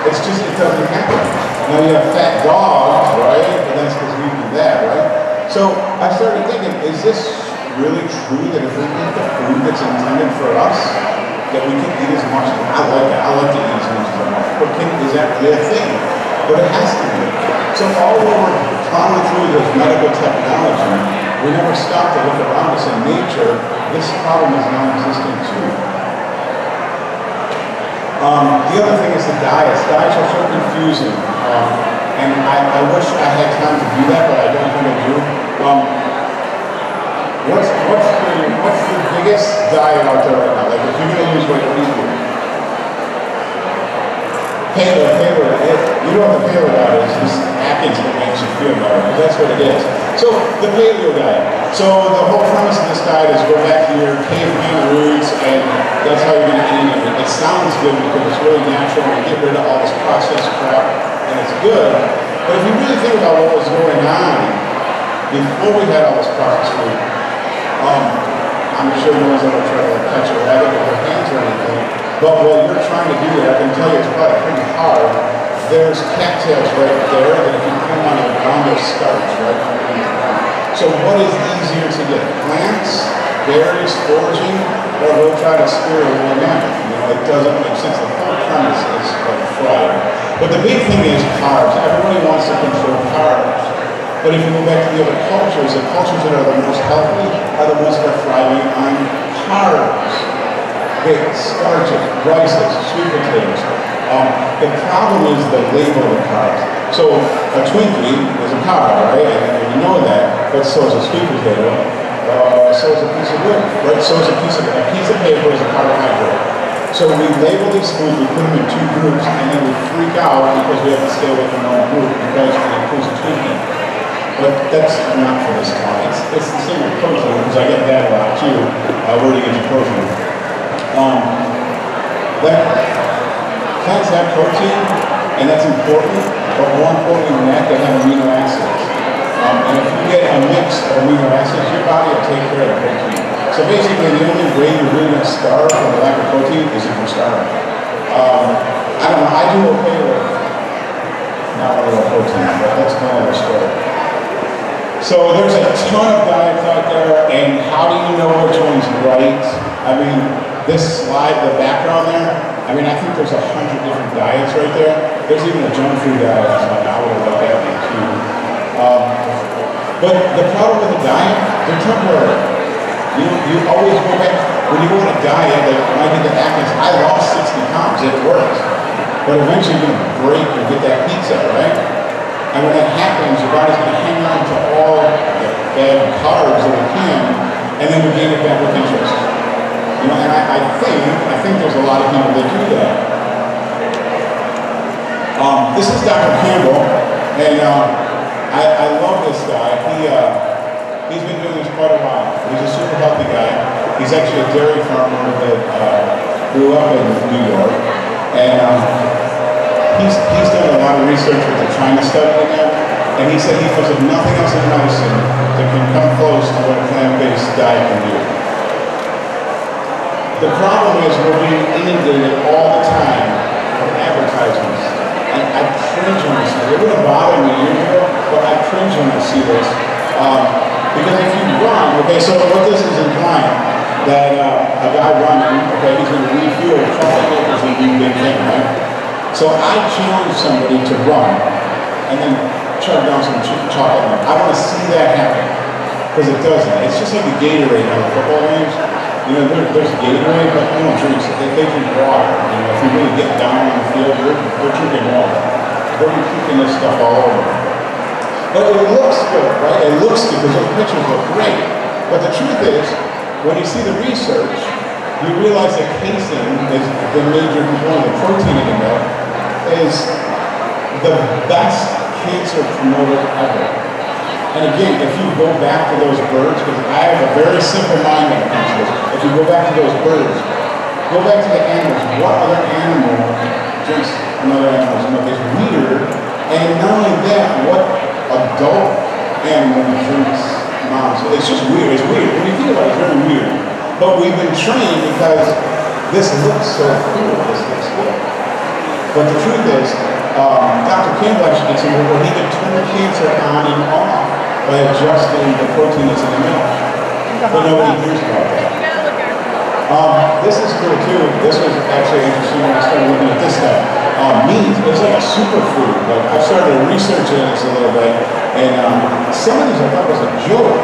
It's just, it doesn't happen. Now you have fat dogs, right? And that's because we do that, right? So I started thinking, is this really true that if we eat the food that's intended for us, that we can eat as much as I like it? I like to eat as much as I want. But is that really a thing? But it has to be. So all we're plowing through this medical technology, we never stop to look around us in nature. This problem is non-existent too. The other thing is the diets. Diets are so confusing. And I wish I had time to do that, but I don't think I do. What's the biggest diet out there right now? Like, if you're going to lose weight, what do you do? Paleo. You know what the paleo diet is? It's Atkins that makes you feel better. That's what it is. So, the paleo diet. So, the whole premise of this diet is go back to your caveman roots, and that's how you're going to eat it. It sounds good because it's really natural, and get rid of all this processed crap. and it's good. But if you really think about what was going on before we had all this processed food, I'm sure no one's ever tried to catch a rabbit with their hands or anything. But while you're trying to do that, I can tell you it's probably pretty hard. There's cattails right there that if you put them on the ground, there's starch right underneath the ground. So what is easier to get? Plants, berries, foraging, or go try to spear a little mammoth? You know, it doesn't make sense. The whole premise is like fried. But the big thing is carbs. Everybody wants to control carbs. But if you go back to the other cultures, the cultures that are the most healthy are the ones that are thriving on carbs. Starches, rices, sweet potatoes. The problem is the label of the carbs. So a Twinkie is a carb, right? And you know that, but so is a sweet potato, so is a piece of wood, right? So is a piece of paper is a carbohydrate. So we label these foods, we put them in two groups, and then we freak out because we have to stay away from one group because it includes a Twinkie. But that's not for this talk. It's the same with protein, because I get that a lot too. Where do you get your protein? Plants have protein, and that's important, but more important than that, they have amino acids. And if you get a mix of amino acids, your body will take care of the protein. So basically, the only way you're really going to starve from the lack of protein is if you're starving. I don't know, I do okay with not a little protein, but that's another story. So there's a ton of diets out there, and how do you know which one's right? I mean, this slide, the background there, I mean, I think there's 100 different diets right there. There's even a junk food diet. I would have looked at it too. But the problem with a diet, they're temporary. You always go back, when you go on a diet, like when I did the Atkins, I lost 60 pounds, it worked. But eventually you're gonna break and get that pizza, right? And when that happens, your body's gonna hang on to all the bad carbs that it can, and then we gain it back with interest. You know, and I think there's a lot of people that do that. This is Dr. Campbell, and I love this guy. He's been doing this quite a while. He's a super healthy guy. He's actually a dairy farmer that grew up in New York, and he's done a lot of research with the China study in there, and he said he feels like nothing else in medicine that can come close to what a plant-based diet can do. The problem is we're being inundated all the time with advertisements. And I cringe when I see it. It wouldn't bother me years ago, but I cringe when I see this. Because if you run, okay, so what this is implying, that a guy running, okay, he's going to refuel chocolate acres and do big thing, right? So I challenge somebody to run and then chug down some chocolate milk. I want to see that happen. Because it doesn't. It's just like the Gatorade on the football games. You know, there's Gatorade, but no one drinks it. They drink water. You know, if you really get down on the field, they're drinking water. They're keeping this stuff all over. But it looks good, right? It looks good because those pictures look great. But the truth is, when you see the research, you realize that casein is the major component of protein in the milk, is the best cancer promoter ever. And again, if you go back to those birds, because I have a very simple mind when it comes to this. If you go back to those birds, go back to the animals. What other animal drinks another animal's milk? It's weird. And not only that, what adult animal drinks mom's milk? It's just weird. It's weird. When you think about it, it's very weird. But we've been trained because this looks so cool. This looks good. But the truth is, Dr. Campbell actually gets into where he can turn cancer on and off by adjusting the protein that's in the milk. But nobody hears about that. This is cool too. This was actually interesting when I started looking at this stuff. Meat is like a superfood. Like I started researching this a little bit, and some of these I thought was a joke.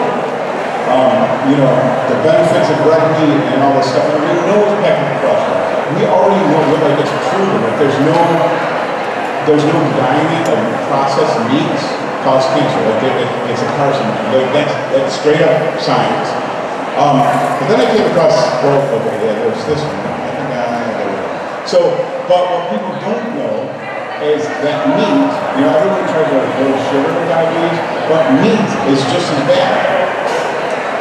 You know, the benefits of red meat and all this stuff. And we know it's packed with cholesterol. We already know, like it's proven. Like there's no diet of processed meats cause cancer. Like it's a carcinogen. Like that's straight up science. But then I came across, there's this one. But what people don't know is that meat, you know, everyone tries to avoid sugar for diabetes, but meat is just as bad.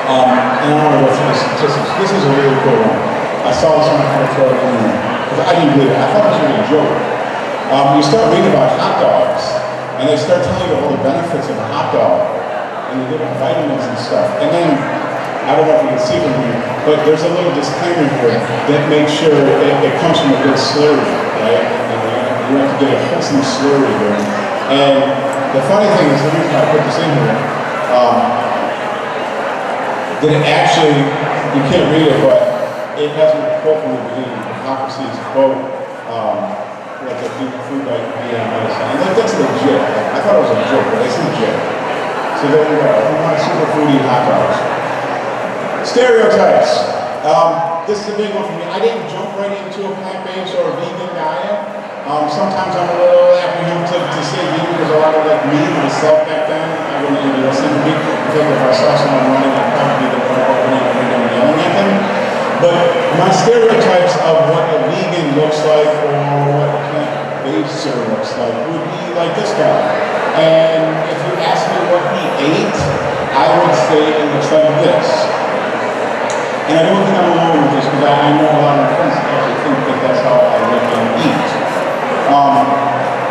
And I don't want to go through the statistics. This is a really cool one. I saw this one, I had to throw it in there. Because I didn't believe it. I thought this was a joke. you start reading about hot dogs, and they start telling you all the benefits of a hot dog, and the different vitamins and stuff. And then, I don't know if you can see from here, but there's a little disclaimer here that makes sure it comes from a good slurry, right? And you have to get a wholesome slurry here. And the funny thing is, the reason I put this in here, that it actually, you can't read it, but it has a quote from the beginning, Hippocrates quote, like a food like medicine. And that's legit. I thought it was a joke, but it's legit. So there you go. If you want a super foodie, hot dogs. Stereotypes. This is a big one for me. I didn't jump right into a plant-based or a vegan diet. Sometimes I'm a little apprehensive to say vegan because a lot of like me, myself back then, I wouldn't even listen to me. I think if I saw someone running, I'd probably be the one opening and yelling at them. But my stereotypes of what a vegan looks like or what a plant-based looks like would be like this guy. And if you ask me what he ate, I would say it looks like this. And I don't think I'm alone with this because I know a lot of my friends actually think that that's how I live and eat.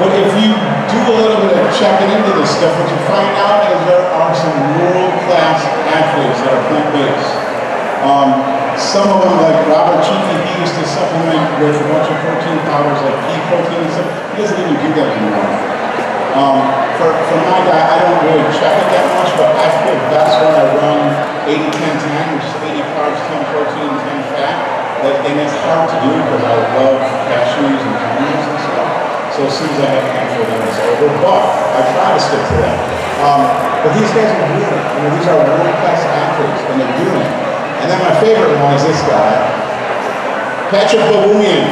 But if you do a little bit of checking into this stuff, what you find out is there are some world-class athletes that are plant-based. Some of them, like Robert Cheeky, he used to supplement with a bunch of protein powders like pea protein and stuff. He doesn't even do that anymore. For my diet, I don't really check it that much, but I feel best when I run 80-10-10, which is 80 carbs, 10 protein, 10 fat. And it's hard to do because I love cashews and almonds and stuff. So as soon as I have a handful, then it's over. But I try to stick to that. But these guys are doing it. These are world-class athletes, and they're doing it. And then my favorite one is this guy, Patrick Boboumian.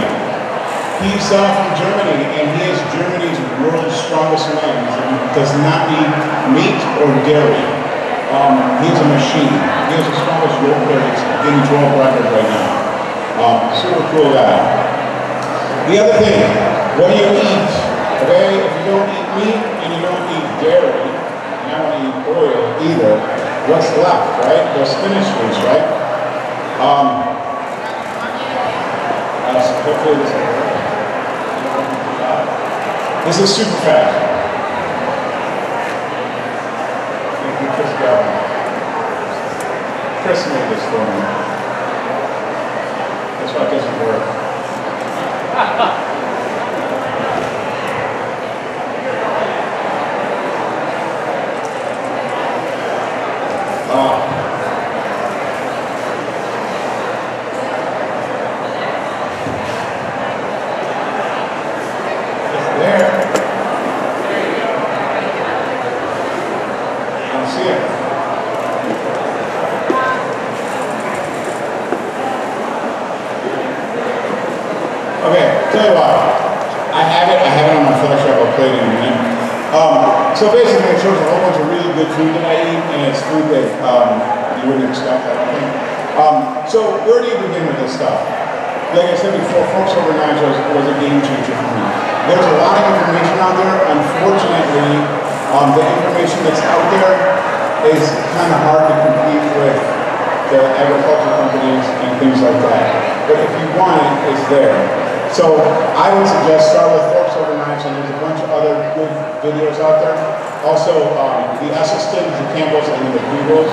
He's from Germany, and he is Germany's world's strongest man. He does not need meat or dairy. He's a machine. He has the strongest rope player that's getting 12 record right now. Super cool guy. The other thing, what do you eat? Okay, if you don't eat meat and you don't eat dairy, and I don't eat oil either, what's left, right? Those spinach foods, right? Hopefully this will work. This is super fast. Thank you, Chris Galvin. Chris made this for me. That's why it doesn't work. Tell you what, I have it on my flash drive, I'll play it in a minute. So basically it shows a whole bunch of really good food that I eat, and it's food that you wouldn't expect, I don't think. So where do you begin with this stuff? Like I said before, Folks Over Knives was a game changer for me. There's a lot of information out there. Unfortunately, the information that's out there is kind of hard to compete with the agriculture companies and things like that. But if you want it, it's there. So I would suggest start with Forks Over Knives, and there's a bunch of other good videos out there. Also, the Esselstyn's, the Campbell's, and the Beagles.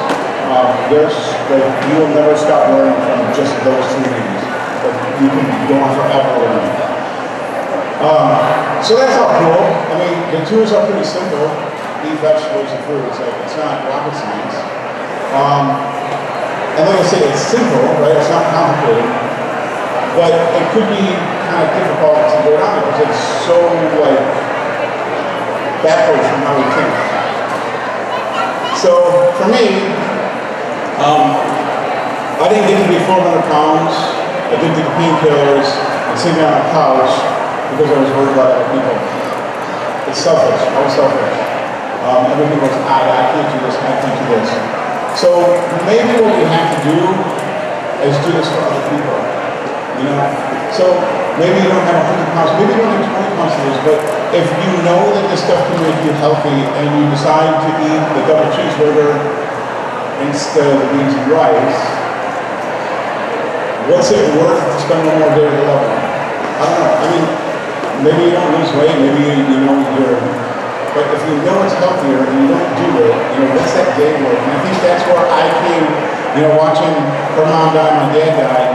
You will never stop learning from just those two things. But you can go on forever learning. So that's all cool. I mean, the tours are pretty simple. Eat vegetables and fruit. It's not rocket science. And like I say, it's simple, right? It's not complicated. But it could be kind of difficult to go down there because it's so like backwards from how we think. So for me, I didn't get to be 400 pounds, addicted to painkillers, and sitting on a couch because I was worried about other people. It's selfish. I was selfish. Everything was I can't do this, I can't do this. So maybe what we have to do is do this for other people. You know, so maybe you don't have 100 pounds, maybe you don't have 20 pounds to lose, but if you know that this stuff can make you healthy and you decide to eat the double cheeseburger instead of the beans and rice, what's it worth to spend one more day with a loved one? I don't know. I mean, maybe you don't lose weight, maybe you know you're, but if you know it's healthier and you don't do it, what's that day work? And I think that's where I came, watching her mom die, my dad die.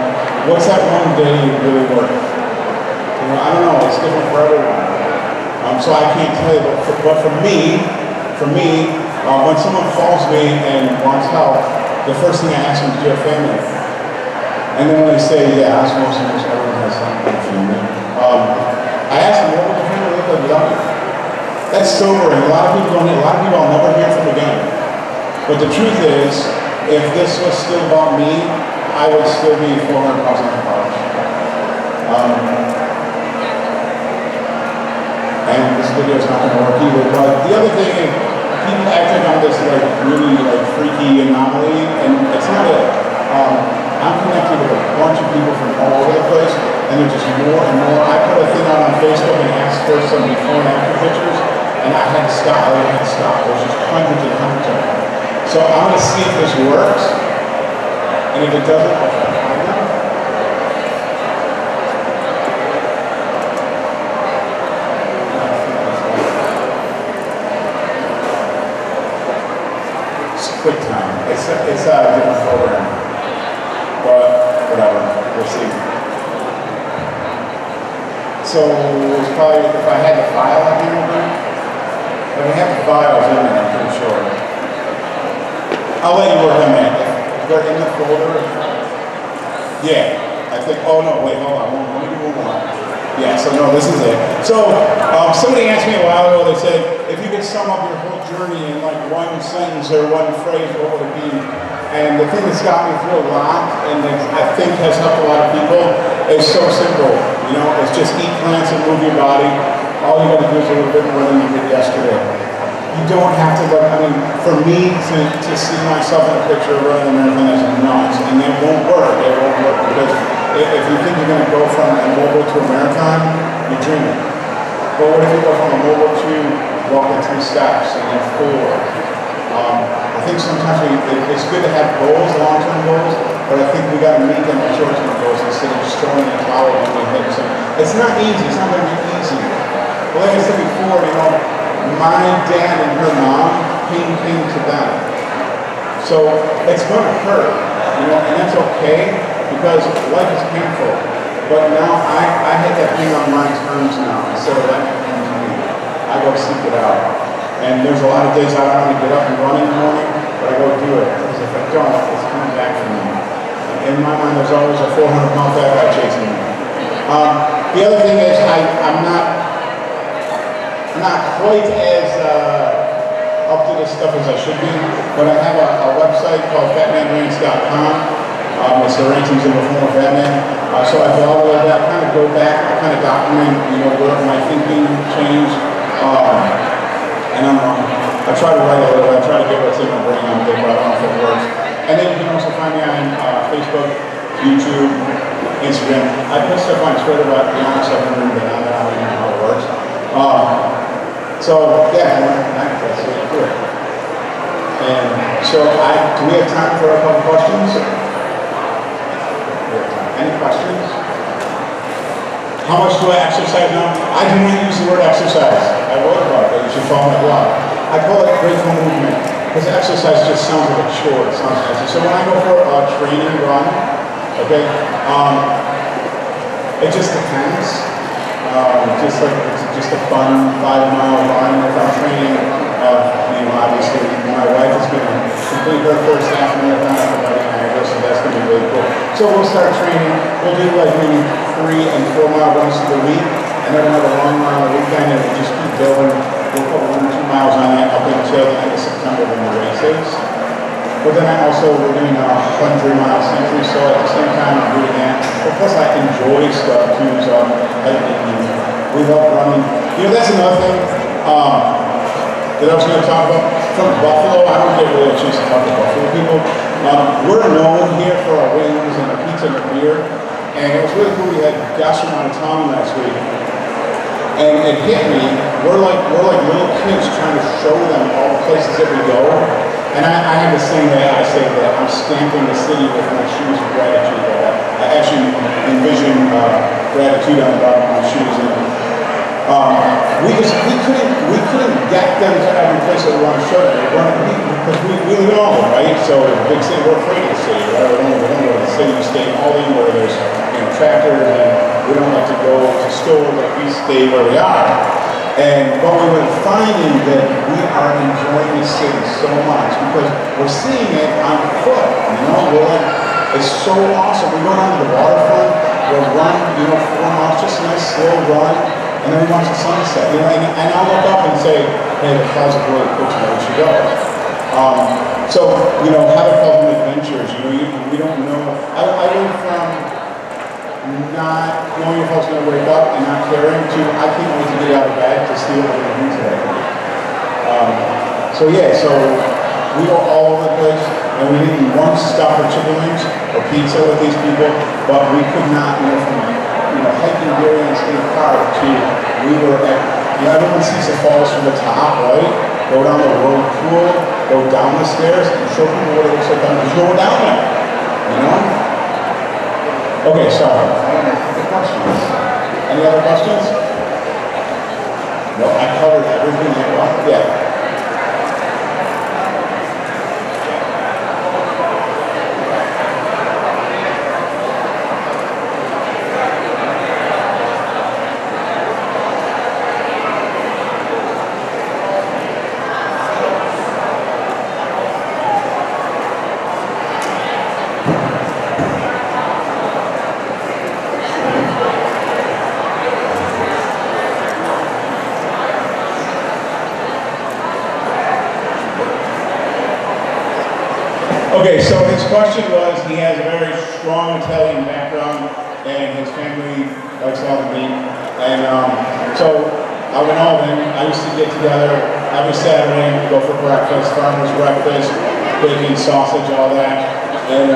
What's that one day really work? I don't know, it's different for everyone. So I can't tell you, but for me, when someone calls me and wants help, the first thing I ask them is, do you have family? And then when they say, yeah, most everyone has some kind of family. I ask them, what would your family look like without you? That's sobering. A lot of people I'll never hear from again. But the truth is, if this was still about me, I would still be 400 pounds in college. And this video is not going to work either. But the other thing is, people act like I'm this really freaky anomaly, and it's not it. I'm connected with a bunch of people from all over the place, and there's just more and more. I put a thing out on Facebook and asked for some before and after pictures, and I had to stop. There's just hundreds and hundreds of them. So I'm going to see if this works, and if it doesn't, I'll try to find them. Quick time. It's a different program, but whatever. We'll see. So it's probably if I had the file on here, if we have the files in there, I'm pretty sure. I'll let you work on that. If they're in the folder. Yeah, I think. Oh no, wait, hold on. Let me do one more. Yeah. So no, this is it. So somebody asked me a while ago. They said, if you could sum up your whole journey in one sentence or one phrase, what would it be? And the thing that's got me through a lot, and that I think has helped a lot of people, is so simple. It's just eat plants and move your body. All you got to do is a little bit more than you did yesterday. You don't have to for me to see myself in a picture running a marathon is nuts, and it won't work. It won't work because if you think you're going to go from a mobile to a marathon, you're dreaming. But what if you go from a mobile to walking 3 steps and then 4? I think sometimes it's good to have goals, long-term goals, but I think we got to meet them with short-term goals instead of just throwing a towel when we hit something. It's not easy. It's not going to be easy. But like I said before, my dad and her mom came to them. So it's going to hurt, and that's okay because life is painful. But now I hit that thing on my terms now instead of letting it come to me. I go seek it out. And there's a lot of days I don't want to get up and run in the morning, but I go do it. Because if I don't, it's coming back to me. In my mind, there's always a 400-pound fat guy chasing me. The other thing is I'm not quite as up to this stuff as I should be, but I have a website called fatmanrants.com. It's the rankings of the former Fatman. So I vlog all that, kind of go back, I kind of document, where my thinking changed. And I try to write a little bit, I try to get what's in my brain on paper, I don't know if it works. And then you can also find me on Facebook, YouTube, Instagram. I put stuff on Twitter, but to be honest, I've never been on that, I don't even know how it works. So yeah, that's what I do. And so do we have time for a couple questions? Any questions? How much do I exercise now? I do not use the word exercise. I wrote about it, you should follow my blog. I call it grateful movement, because exercise just sounds like a chore, it sounds fancy. So when I go for a training run, okay, it just depends. It's just a fun 5-mile run. If I'm training, obviously my wife is going to complete her first half marathon at the wedding anniversary, so that's going to be really cool. So we'll start training. We'll do maybe 3 and 4 mile runs through the week, and then another long run on the weekend, and we'll just keep building. We'll put 1 or 2 miles on that up until the end of September when the race is. But then we're doing 100-mile century, so at the same time I'm doing that. But plus I enjoy stuff too, so I'm hiking. We love running. That's another thing that I was going to talk about. From Buffalo, I don't get really a chance to talk to Buffalo people. We're known here for our wings and our pizza and our beer. And it was really cool. We had Gastronom Tommy last week. And it hit me, we're like little kids trying to show them all the places that we go. And I have the same way I say that I'm stamping the city with my shoes of gratitude. I actually envision gratitude on the bottom of my shoes. And We couldn't get them to every place that we want to show them. Because we live in Alden, right? So big city, we're afraid of the city. Right? We don't go to the city. We stay in Alden where there's tractors, and we don't like to go to stores. Like we stay where we are. But we were finding that we are enjoying the city so much because we're seeing it on foot. We're like, it's so awesome. We go down to the waterfront. We'll run, 4 miles, just a nice slow run. And then we watch the sunset, and I'll look up and say, hey, the clouds are really cool tonight, we should go. Having Kaufman adventures, we don't know. I went from not knowing if I was going to wake up and not caring to, I can't wait to get out of bed to see what we're going to do today. So we go all over the place, and we didn't once stop for chicken wings or pizza with these people, but we could not, hiking Gary and State Park to, we were at, everyone sees the falls from the top, right? Go down the road pool, go down the stairs, and show people what it looks like because we're down there, Okay, sorry. Any questions? Any other questions? No, I covered everything that well. Yeah. Okay, so his question was, he has a very strong Italian background, and his family likes a lot of meat. And so out in Alden, I used to get together every Saturday, go for breakfast, farmer's breakfast, bacon, sausage, all that. And,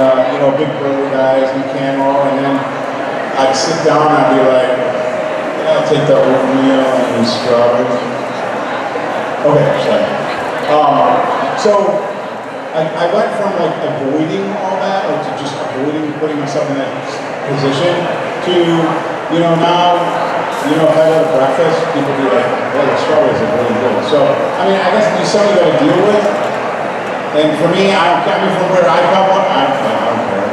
big burger guys and camo. And then I'd sit down and I'd be like, yeah, I'll take the oatmeal and strawberries. Okay, sorry. I went from avoiding all that, to just avoiding putting myself in that position to, now, if I go to breakfast, people be like, well, the strawberries are really good. So, I guess it's something you got to deal with. And for me, from where I come from, I don't care.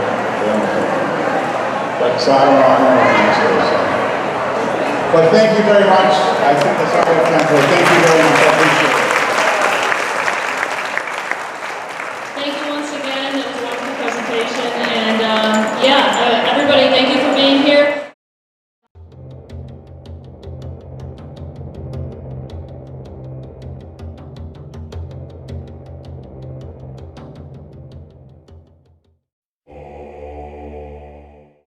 But, so I don't know what the answer is. But thank you very much. I think that's all I have time for. Thank you very much. I appreciate it.